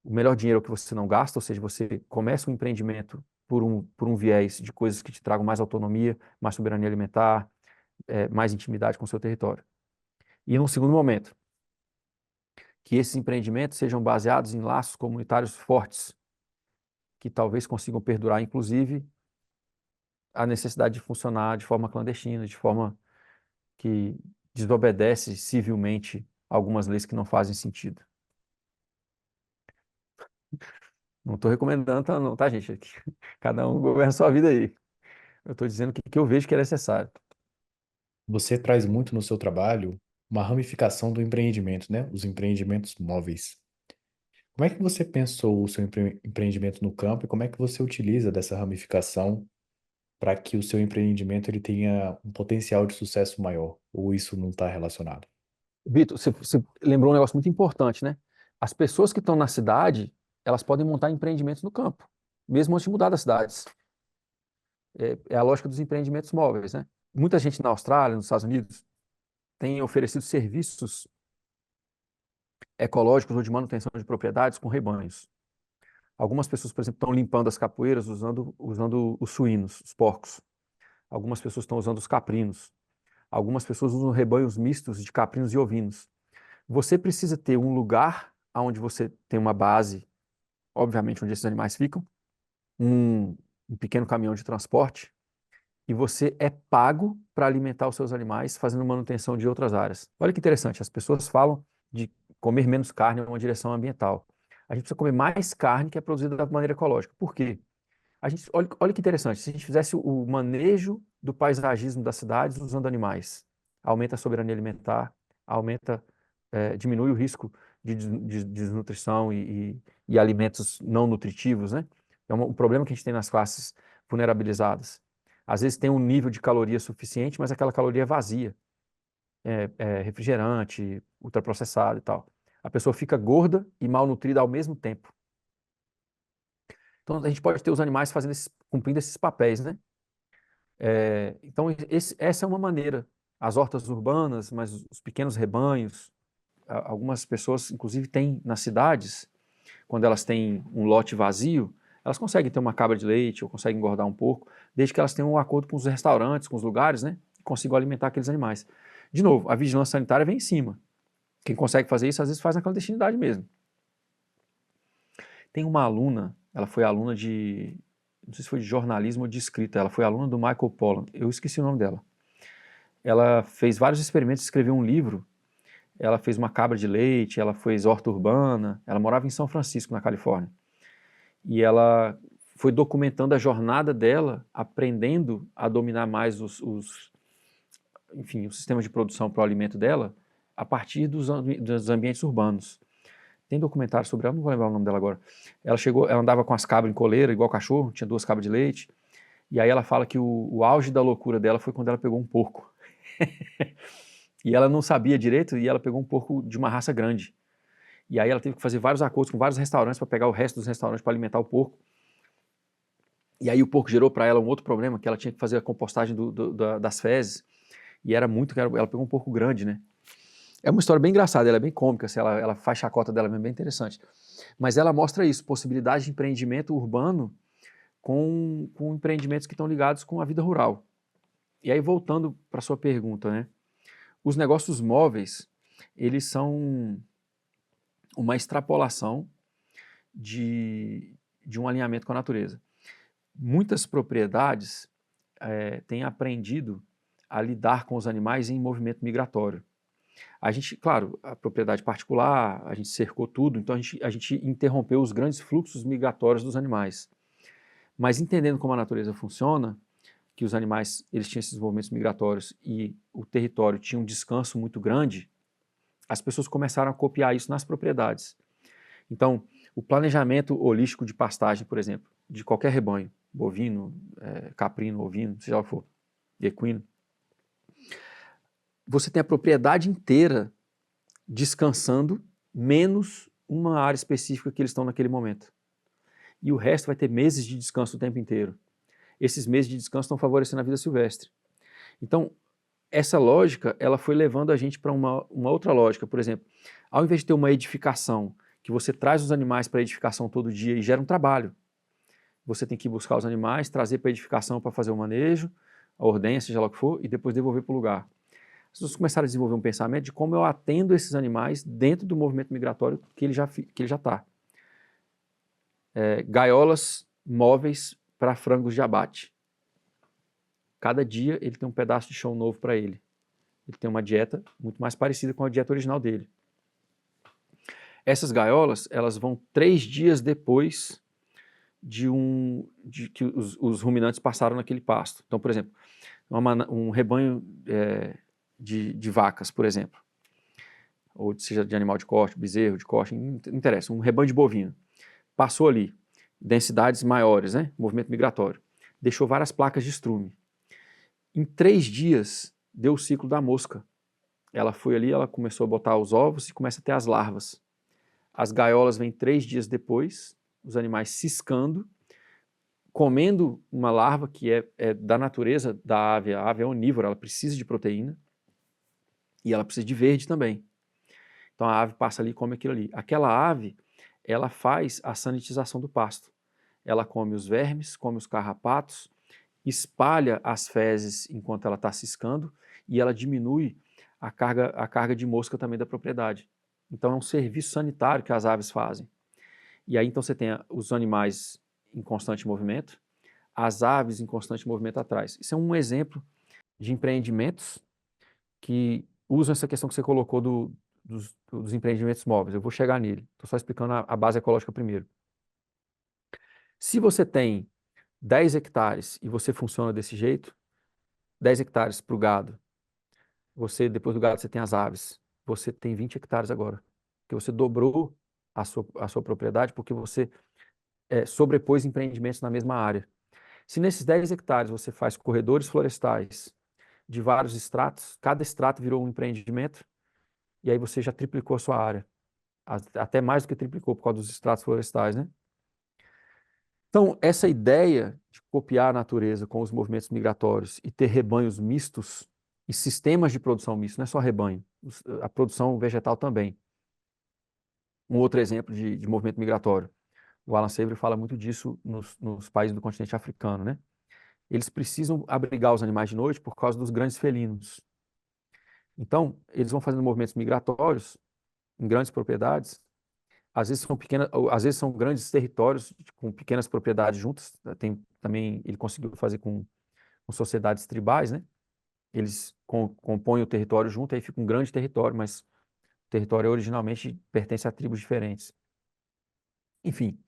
A: o melhor dinheiro que você não gasta, ou seja, você começa um empreendimento por um viés de coisas que te tragam mais autonomia, mais soberania alimentar, mais intimidade com o seu território. E num segundo momento, que esses empreendimentos sejam baseados em laços comunitários fortes, que talvez consigam perdurar, inclusive, a necessidade de funcionar de forma clandestina, de forma que desobedece civilmente algumas leis que não fazem sentido. Não estou recomendando, não, tá, gente? Cada um governa a sua vida aí. Eu estou dizendo que eu vejo que é necessário.
B: Você traz muito no seu trabalho uma ramificação do empreendimento, né? Os empreendimentos móveis. Como é que você pensou o seu empreendimento no campo e como é que você utiliza dessa ramificação para que o seu empreendimento ele tenha um potencial de sucesso maior? Ou isso não está relacionado?
A: Vitor, você lembrou um negócio muito importante, né? As pessoas que estão na cidade, elas podem montar empreendimentos no campo, mesmo antes de mudar das cidades. É a lógica dos empreendimentos móveis, né? Muita gente na Austrália, nos Estados Unidos, tem oferecido serviços ecológicos ou de manutenção de propriedades com rebanhos. Algumas pessoas, por exemplo, estão limpando as capoeiras usando os suínos, os porcos. Algumas pessoas estão usando os caprinos. Algumas pessoas usam rebanhos mistos de caprinos e ovinos. Você precisa ter um lugar onde você tem uma base, obviamente onde esses animais ficam, um, um pequeno caminhão de transporte, e você é pago para alimentar os seus animais fazendo manutenção de outras áreas. Olha que interessante, as pessoas falam de comer menos carne é uma direção ambiental. A gente precisa comer mais carne que é produzida da maneira ecológica. Por quê? olha que interessante, se a gente fizesse o manejo do paisagismo das cidades usando animais, aumenta a soberania alimentar, aumenta, diminui o risco de desnutrição e alimentos não nutritivos, né? É um problema que a gente tem nas classes vulnerabilizadas. Às vezes tem um nível de caloria suficiente, mas aquela caloria é vazia, refrigerante, ultraprocessado e tal. A pessoa fica gorda e malnutrida ao mesmo tempo. Então, a gente pode ter os animais cumprindo esses papéis, né? Então, essa é uma maneira. As hortas urbanas, mas os pequenos rebanhos, algumas pessoas, inclusive, têm nas cidades, quando elas têm um lote vazio, elas conseguem ter uma cabra de leite ou conseguem engordar um pouco, desde que elas tenham um acordo com os restaurantes, com os lugares, né? E consigam alimentar aqueles animais. De novo, a vigilância sanitária vem em cima. Quem consegue fazer isso, às vezes faz na clandestinidade mesmo. Tem uma aluna, ela foi aluna não sei se foi de jornalismo ou de escrita, ela foi aluna do Michael Pollan, eu esqueci o nome dela. Ela fez vários experimentos, escreveu um livro, ela fez uma cabra de leite, ela fez horta urbana, ela morava em São Francisco, na Califórnia. E ela foi documentando a jornada dela, aprendendo a dominar mais enfim, o sistema de produção para o alimento dela, a partir dos ambientes urbanos. Tem documentário sobre ela, não vou lembrar o nome dela agora. Ela andava com as cabras em coleira, igual cachorro, tinha 2 cabras de leite, e aí ela fala que o auge da loucura dela foi quando ela pegou um porco. E ela não sabia direito, e ela pegou um porco de uma raça grande. E aí ela teve que fazer vários acordos com vários restaurantes para pegar o resto dos restaurantes para alimentar o porco. E aí o porco gerou para ela um outro problema, que ela tinha que fazer a compostagem das fezes, e era muito, ela pegou um porco grande, né? É uma história bem engraçada, ela é bem cômica, assim, ela faz chacota dela mesmo, bem interessante. Mas ela mostra isso, possibilidade de empreendimento urbano com empreendimentos que estão ligados com a vida rural. E aí, voltando para a sua pergunta, né? Os negócios móveis, eles são uma extrapolação de um alinhamento com a natureza. Muitas propriedades têm aprendido a lidar com os animais em movimento migratório. A gente, claro, a propriedade particular, a gente cercou tudo, então a gente interrompeu os grandes fluxos migratórios dos animais. Mas entendendo como a natureza funciona, que os animais eles tinham esses movimentos migratórios e o território tinha um descanso muito grande, as pessoas começaram a copiar isso nas propriedades. Então, o planejamento holístico de pastagem, por exemplo, de qualquer rebanho, bovino, caprino, ovino, seja lá o que for, equino, você tem a propriedade inteira descansando, menos uma área específica que eles estão naquele momento. E o resto vai ter meses de descanso o tempo inteiro. Esses meses de descanso estão favorecendo a vida silvestre. Então, essa lógica, ela foi levando a gente para uma outra lógica. Por exemplo, ao invés de ter uma edificação, que você traz os animais para a edificação todo dia e gera um trabalho, você tem que ir buscar os animais, trazer para a edificação para fazer o manejo, a ordenha, seja lá o que for, e depois devolver para o lugar. As pessoas começaram a desenvolver um pensamento de como eu atendo esses animais dentro do movimento migratório que ele já está. Gaiolas móveis para frangos de abate. Cada dia ele tem um pedaço de chão novo para ele. Ele tem uma dieta muito mais parecida com a dieta original dele. Essas gaiolas, elas vão 3 dias depois de que os ruminantes passaram naquele pasto. Então, por exemplo, um rebanho de vacas, por exemplo, ou seja de animal de corte, bezerro de corte, não interessa, um rebanho de bovino, passou ali, densidades maiores, né, movimento migratório, deixou várias placas de estrume. Em 3 dias, deu o ciclo da mosca. Ela foi ali, ela começou a botar os ovos e começa a ter as larvas. As gaiolas vêm 3 dias depois, os animais ciscando, comendo uma larva que é da natureza da ave. A ave é onívora, ela precisa de proteína e ela precisa de verde também. Então a ave passa ali e come aquilo ali. Aquela ave, ela faz a sanitização do pasto. Ela come os vermes, come os carrapatos, espalha as fezes enquanto ela está ciscando e ela diminui a carga de mosca também da propriedade. Então é um serviço sanitário que as aves fazem. E aí então você tem os animais em constante movimento, as aves em constante movimento atrás. Isso é um exemplo de empreendimentos que usam essa questão que você colocou dos empreendimentos móveis. Eu vou chegar nele. Estou só explicando a base ecológica primeiro. Se você tem 10 hectares e você funciona desse jeito, 10 hectares para o gado, você, depois do gado, você tem as aves, você tem 20 hectares agora, porque você dobrou a sua propriedade, porque você sobrepôs empreendimentos na mesma área. Se nesses 10 hectares você faz corredores florestais de vários estratos, cada estrato virou um empreendimento, e aí você já triplicou a sua área, até mais do que triplicou por causa dos estratos florestais, né? Então, essa ideia de copiar a natureza com os movimentos migratórios e ter rebanhos mistos e sistemas de produção mistos, não é só rebanho, a produção vegetal também. Um outro exemplo de movimento migratório. O Alan Savory fala muito disso nos países do continente africano, né? Eles precisam abrigar os animais de noite por causa dos grandes felinos. Então, eles vão fazendo movimentos migratórios em grandes propriedades. Às vezes são pequenas, às vezes são grandes territórios com pequenas propriedades juntas. Tem também ele conseguiu fazer com sociedades tribais, né? Eles compõem o território junto, aí fica um grande território, mas o território originalmente pertence a tribos diferentes. Enfim,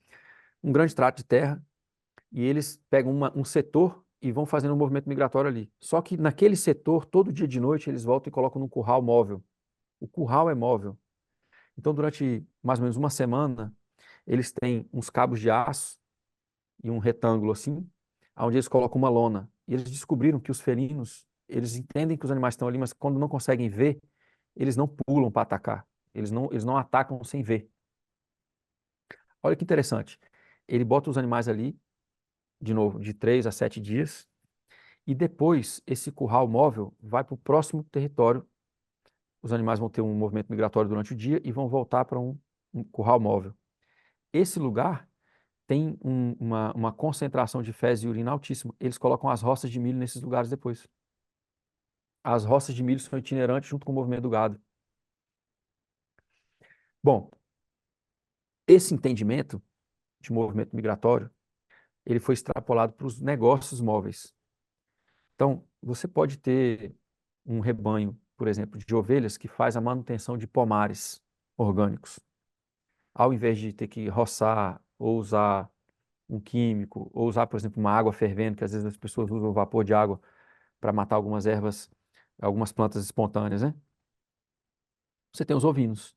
A: um grande trato de terra e eles pegam um setor e vão fazendo um movimento migratório ali. Só que naquele setor, todo dia de noite, eles voltam e colocam num curral móvel. O curral é móvel. Então, durante mais ou menos uma semana, eles têm uns cabos de aço e um retângulo assim, onde eles colocam uma lona. E eles descobriram que os felinos, eles entendem que os animais estão ali, mas quando não conseguem ver, eles não pulam para atacar. Eles não atacam sem ver. Olha que interessante. Ele bota os animais ali, de novo, de 3 a 7 dias, e depois esse curral móvel vai para o próximo território. Os animais vão ter um movimento migratório durante o dia e vão voltar para um curral móvel. Esse lugar tem uma concentração de fezes e urina altíssima. Eles colocam as roças de milho nesses lugares depois. As roças de milho são itinerantes junto com o movimento do gado. Bom, esse entendimento de movimento migratório, ele foi extrapolado para os negócios móveis. Então, você pode ter um rebanho, por exemplo, de ovelhas que faz a manutenção de pomares orgânicos. Ao invés de ter que roçar ou usar um químico, ou usar, por exemplo, uma água fervendo, que às vezes as pessoas usam o vapor de água para matar algumas ervas, algumas plantas espontâneas, né? Você tem os ovinos.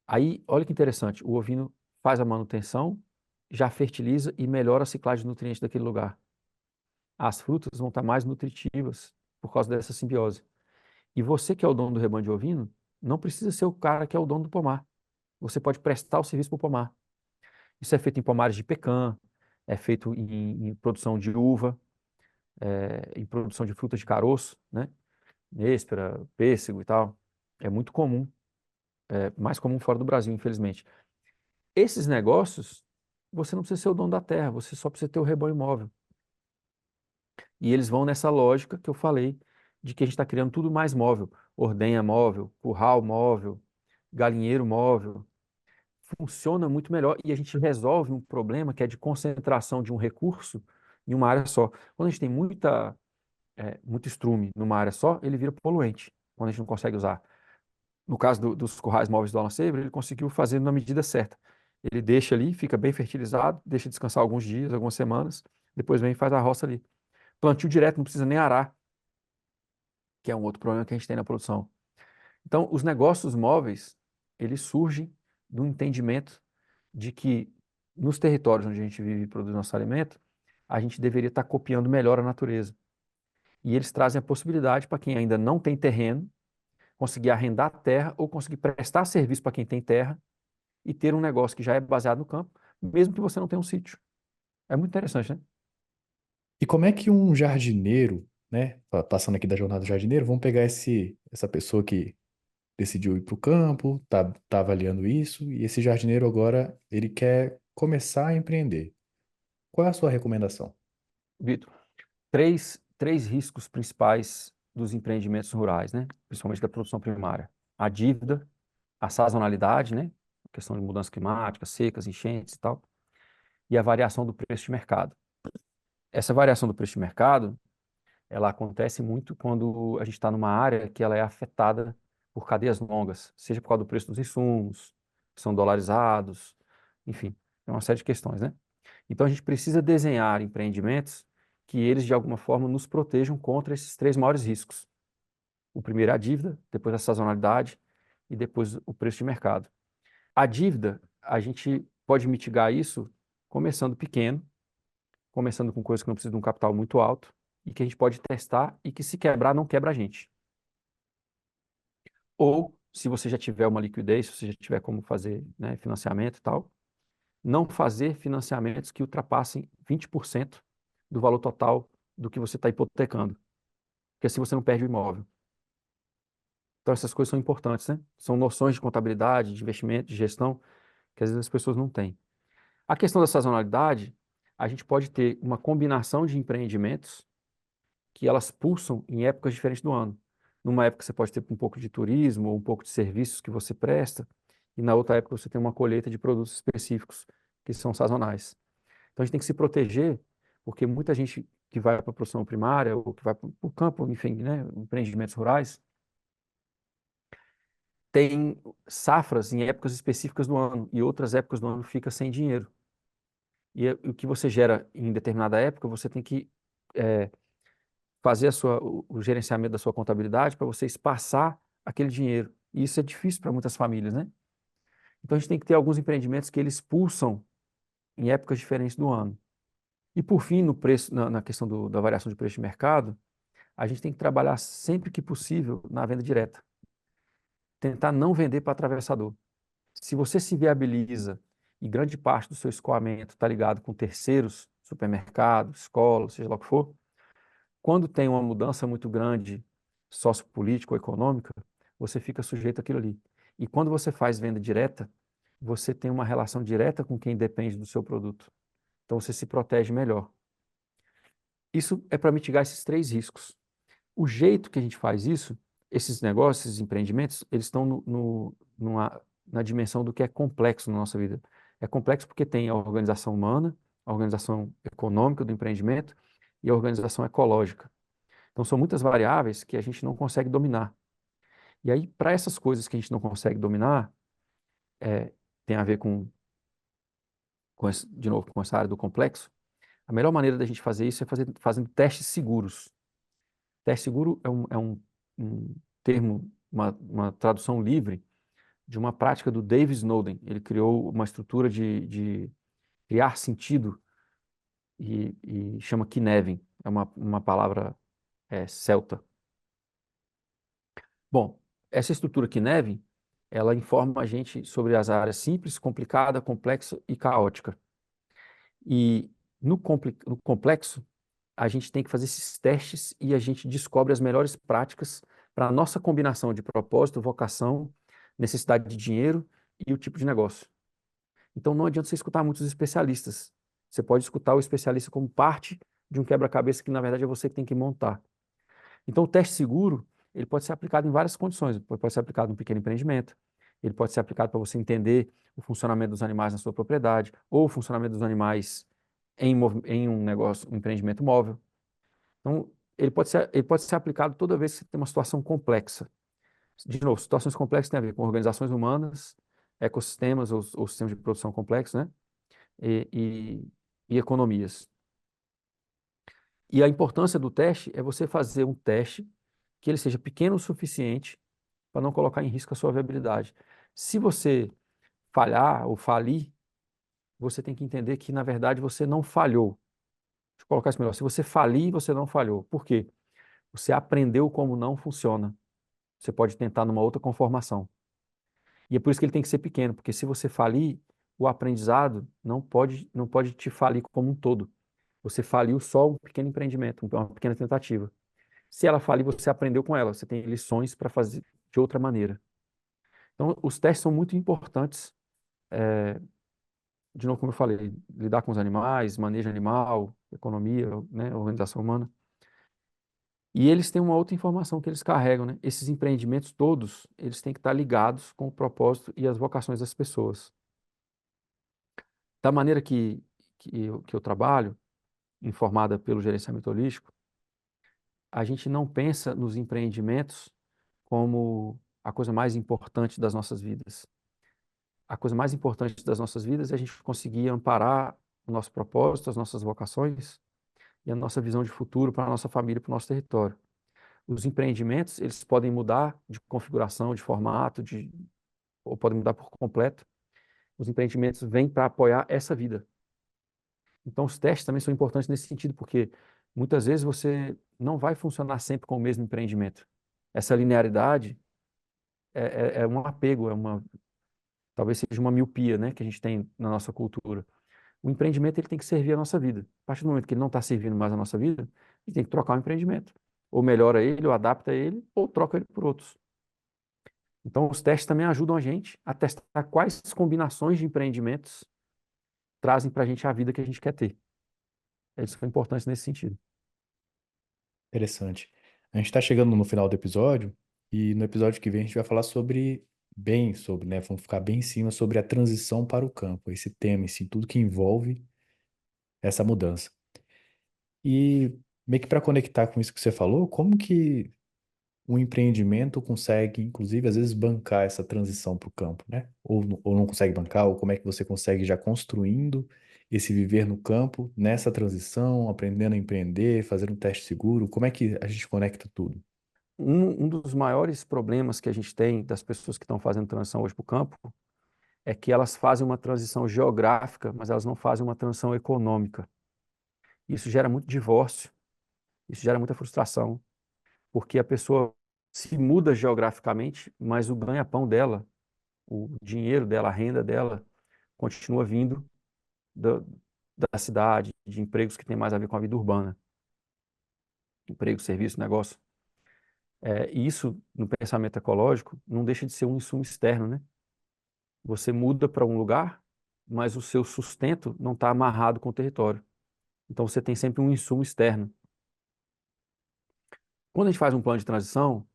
A: Aí, olha que interessante, o ovino faz a manutenção, já fertiliza e melhora a ciclagem de nutrientes daquele lugar. As frutas vão estar mais nutritivas por causa dessa simbiose. E você que é o dono do rebanho de ovino, não precisa ser o cara que é o dono do pomar. Você pode prestar o serviço para o pomar. Isso é feito em pomares de pecan, é feito em produção de uva, em produção de frutas de caroço, né? Nêspera, pêssego e tal. É muito comum, mais comum fora do Brasil, infelizmente. Esses negócios, você não precisa ser o dono da terra, você só precisa ter o rebanho móvel. E eles vão nessa lógica que eu falei, de que a gente está criando tudo mais móvel. Ordenha móvel, curral móvel, galinheiro móvel. Funciona muito melhor e a gente resolve um problema que é de concentração de um recurso em uma área só. Quando a gente tem muito estrume numa área só, ele vira poluente, quando a gente não consegue usar. No caso dos currais móveis do Alan Savory, ele conseguiu fazer na medida certa. Ele deixa ali, fica bem fertilizado, deixa descansar alguns dias, algumas semanas, depois vem e faz a roça ali. Plantio direto, não precisa nem arar, que é um outro problema que a gente tem na produção. Então, os negócios móveis, eles surgem do entendimento de que nos territórios onde a gente vive e produz nosso alimento, a gente deveria estar copiando melhor a natureza. E eles trazem a possibilidade para quem ainda não tem terreno, conseguir arrendar terra ou conseguir prestar serviço para quem tem terra e ter um negócio que já é baseado no campo, mesmo que você não tenha um sítio. É muito interessante, né?
B: E como é que um jardineiro, né, passando aqui da jornada do jardineiro, vamos pegar essa pessoa que decidiu ir para o campo, tá avaliando isso, e esse jardineiro agora, ele quer começar a empreender. Qual é a sua recomendação?
A: Vitor, três riscos principais dos empreendimentos rurais, né? Principalmente da produção primária. A dívida, a sazonalidade, né? A questão de mudanças climáticas, secas, enchentes e tal, e a variação do preço de mercado. Essa variação do preço de mercado, ela acontece muito quando a gente está numa área que ela é afetada por cadeias longas, seja por causa do preço dos insumos, que são dolarizados, enfim, é uma série de questões, né? Então a gente precisa desenhar empreendimentos que eles, de alguma forma, nos protejam contra esses três maiores riscos. O primeiro é a dívida, depois a sazonalidade e depois o preço de mercado. A dívida, a gente pode mitigar isso começando pequeno, começando com coisas que não precisam de um capital muito alto e que a gente pode testar e que se quebrar, não quebra a gente. Ou, se você já tiver uma liquidez, se você já tiver como fazer, né, financiamento e tal, não fazer financiamentos que ultrapassem 20% do valor total do que você está hipotecando, porque assim você não perde o imóvel. Então, essas coisas são importantes, né? São noções de contabilidade, de investimento, de gestão, que às vezes as pessoas não têm. A questão da sazonalidade, a gente pode ter uma combinação de empreendimentos que elas pulsam em épocas diferentes do ano. Numa época você pode ter um pouco de turismo ou um pouco de serviços que você presta, e na outra época você tem uma colheita de produtos específicos que são sazonais. Então a gente tem que se proteger, porque muita gente que vai para a produção primária ou que vai para o campo, enfim, né, empreendimentos rurais, tem safras em épocas específicas do ano e outras épocas do ano fica sem dinheiro. E o que você gera em determinada época, você tem que fazer o gerenciamento da sua contabilidade para você espaçar aquele dinheiro. E isso é difícil para muitas famílias, né? Então a gente tem que ter alguns empreendimentos que eles pulsam em épocas diferentes do ano. E por fim, no preço, na questão da variação de preço de mercado, a gente tem que trabalhar sempre que possível na venda direta. Tentar não vender para atravessador. Se você se viabiliza e grande parte do seu escoamento está ligado com terceiros, supermercado, escola, seja lá o que for, quando tem uma mudança muito grande sociopolítica ou econômica, você fica sujeito àquilo ali. E quando você faz venda direta, você tem uma relação direta com quem depende do seu produto. Então você se protege melhor. Isso é para mitigar esses três riscos. O jeito que a gente faz isso, esses negócios, esses empreendimentos, eles estão na dimensão do que é complexo na nossa vida. É complexo porque tem a organização humana, a organização econômica do empreendimento e a organização ecológica. Então, são muitas variáveis que a gente não consegue dominar. E aí, para essas coisas que a gente não consegue dominar, é, tem a ver de novo, com essa área do complexo, a melhor maneira da gente fazer isso é fazendo testes seguros. Teste seguro é um termo, uma tradução livre de uma prática do Dave Snowden. Ele criou uma estrutura de criar sentido e chama Kinevin. É uma palavra celta. Bom, essa estrutura Kinevin, ela informa a gente sobre as áreas simples, complicada, complexa e caótica. E no complexo, a gente tem que fazer esses testes e a gente descobre as melhores práticas para a nossa combinação de propósito, vocação, necessidade de dinheiro e o tipo de negócio. Então não adianta você escutar muitos especialistas. Você pode escutar o especialista como parte de um quebra-cabeça que na verdade é você que tem que montar. Então o teste seguro, ele pode ser aplicado em várias condições. Ele pode ser aplicado em um pequeno empreendimento, ele pode ser aplicado para você entender o funcionamento dos animais na sua propriedade ou o funcionamento dos animais em um negócio, um empreendimento móvel. Então, ele pode ser aplicado toda vez que você tem uma situação complexa. De novo, situações complexas têm a ver com organizações humanas, ecossistemas ou sistemas de produção complexos, né? E, e economias. E a importância do teste é você fazer um teste que ele seja pequeno o suficiente para não colocar em risco a sua viabilidade. Se você falhar ou falir, você tem que entender que, na verdade, você não falhou. Deixa eu colocar isso melhor. Se você falir, você não falhou. Por quê? Você aprendeu como não funciona. Você pode tentar numa outra conformação. E é por isso que ele tem que ser pequeno, porque se você falir, o aprendizado não pode te falir como um todo. Você faliu só um pequeno empreendimento, uma pequena tentativa. Se ela falir, você aprendeu com ela, você tem lições para fazer de outra maneira. Então, os testes são muito importantes. De novo, como eu falei, lidar com os animais, manejo animal, economia, né, organização humana. E eles têm uma outra informação que eles carregam, né? Esses empreendimentos todos, eles têm que estar ligados com o propósito e as vocações das pessoas. Da maneira que eu trabalho, informada pelo gerenciamento holístico, a gente não pensa nos empreendimentos como a coisa mais importante das nossas vidas. A coisa mais importante das nossas vidas é a gente conseguir amparar o nosso propósito, as nossas vocações e a nossa visão de futuro para a nossa família, para o nosso território. Os empreendimentos, eles podem mudar de configuração, de formato, ou podem mudar por completo. Os empreendimentos vêm para apoiar essa vida. Então, os testes também são importantes nesse sentido, porque muitas vezes você não vai funcionar sempre com o mesmo empreendimento. Essa linearidade é um apego, talvez seja uma miopia, né, que a gente tem na nossa cultura. O empreendimento ele tem que servir a nossa vida. A partir do momento que ele não está servindo mais a nossa vida, a gente tem que trocar o empreendimento. Ou melhora ele, ou adapta ele, ou troca ele por outros. Então, os testes também ajudam a gente a testar quais combinações de empreendimentos trazem para a gente a vida que a gente quer ter. Isso foi importante nesse sentido.
B: Interessante. A gente está chegando no final do episódio e no episódio que vem a gente vai falar sobre, né? Vamos ficar bem em cima sobre a transição para o campo, esse tema, esse tudo que envolve essa mudança. E meio que para conectar com isso que você falou, como que um empreendimento consegue, inclusive, às vezes bancar essa transição para o campo, né? Ou não consegue bancar, ou como é que você consegue já construindo esse viver no campo, nessa transição, aprendendo a empreender, fazendo um teste seguro, como é que a gente conecta tudo?
A: Um dos maiores problemas que a gente tem das pessoas que estão fazendo transição hoje para o campo é que elas fazem uma transição geográfica, mas elas não fazem uma transição econômica. Isso gera muito divórcio, isso gera muita frustração, porque a pessoa se muda geograficamente, mas o ganha-pão dela, o dinheiro dela, a renda dela, continua vindo da, da cidade, de empregos que têm mais a ver com a vida urbana. Emprego, serviço, negócio. E isso, no pensamento ecológico, não deixa de ser um insumo externo, né? Você muda para um lugar, mas o seu sustento não está amarrado com o território. Então você tem sempre um insumo externo. Quando a gente faz um plano de transição,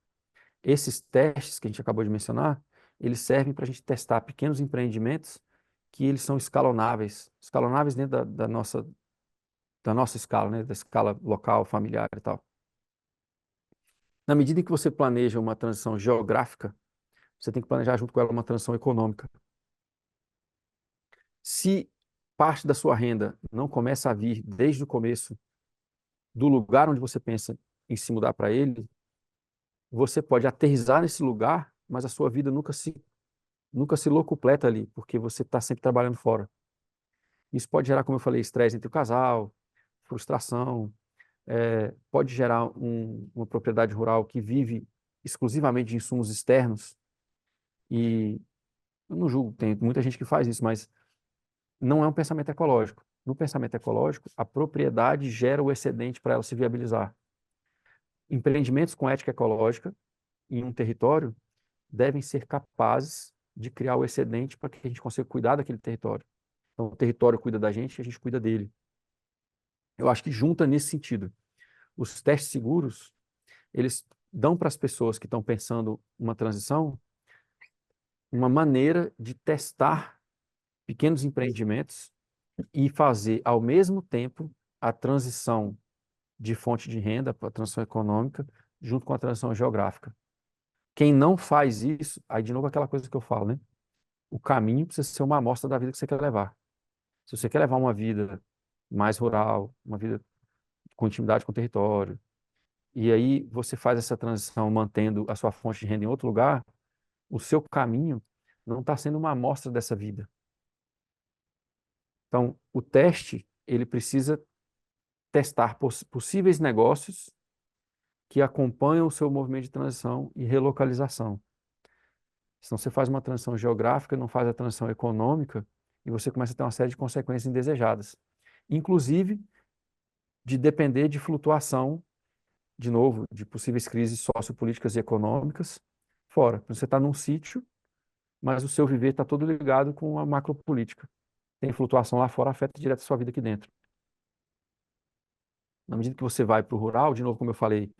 A: esses testes que a gente acabou de mencionar, eles servem para a gente testar pequenos empreendimentos que eles são escalonáveis, escalonáveis dentro da nossa escala, né? Da escala local, familiar e tal. Na medida em que você planeja uma transição geográfica, você tem que planejar junto com ela uma transição econômica. Se parte da sua renda não começa a vir desde o começo do lugar onde você pensa em se mudar para ele, você pode aterrissar nesse lugar, mas a sua vida nunca se locupleta ali, porque você está sempre trabalhando fora. Isso pode gerar, como eu falei, estresse entre o casal, frustração, pode gerar uma propriedade rural que vive exclusivamente de insumos externos, e eu não julgo, tem muita gente que faz isso, mas não é um pensamento ecológico. No pensamento ecológico, a propriedade gera o excedente para ela se viabilizar. Empreendimentos com ética ecológica em um território devem ser capazes de criar o excedente para que a gente consiga cuidar daquele território. Então, o território cuida da gente e a gente cuida dele. Eu acho que junta nesse sentido. Os testes seguros, eles dão para as pessoas que estão pensando uma transição uma maneira de testar pequenos empreendimentos e fazer, ao mesmo tempo, a transição de fonte de renda para a transição econômica, junto com a transição geográfica. Quem não faz isso, aí de novo aquela coisa que eu falo, né? O caminho precisa ser uma amostra da vida que você quer levar. Se você quer levar uma vida mais rural, uma vida com intimidade com o território, e aí você faz essa transição mantendo a sua fonte de renda em outro lugar, o seu caminho não está sendo uma amostra dessa vida. Então, o teste, ele precisa testar possíveis negócios que acompanham o seu movimento de transição e relocalização. Senão você faz uma transição geográfica, não faz a transição econômica, e você começa a ter uma série de consequências indesejadas. Inclusive, de depender de flutuação, de novo, de possíveis crises sociopolíticas e econômicas fora. Você está num sítio, mas o seu viver está todo ligado com a macropolítica. Tem flutuação lá fora, afeta direto a sua vida aqui dentro. Na medida que você vai para o rural, de novo, como eu falei,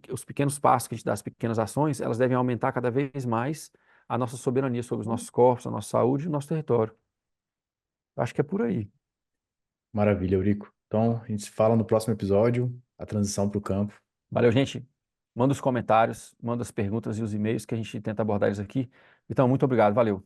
A: os pequenos passos que a gente dá, as pequenas ações, elas devem aumentar cada vez mais a nossa soberania sobre os nossos corpos, a nossa saúde e o nosso território. Eu acho que é por aí.
B: Maravilha, Eurico. Então, a gente se fala no próximo episódio, a transição para o campo.
A: Valeu, gente. Manda os comentários, manda as perguntas e os e-mails que a gente tenta abordar eles aqui. Então, muito obrigado. Valeu.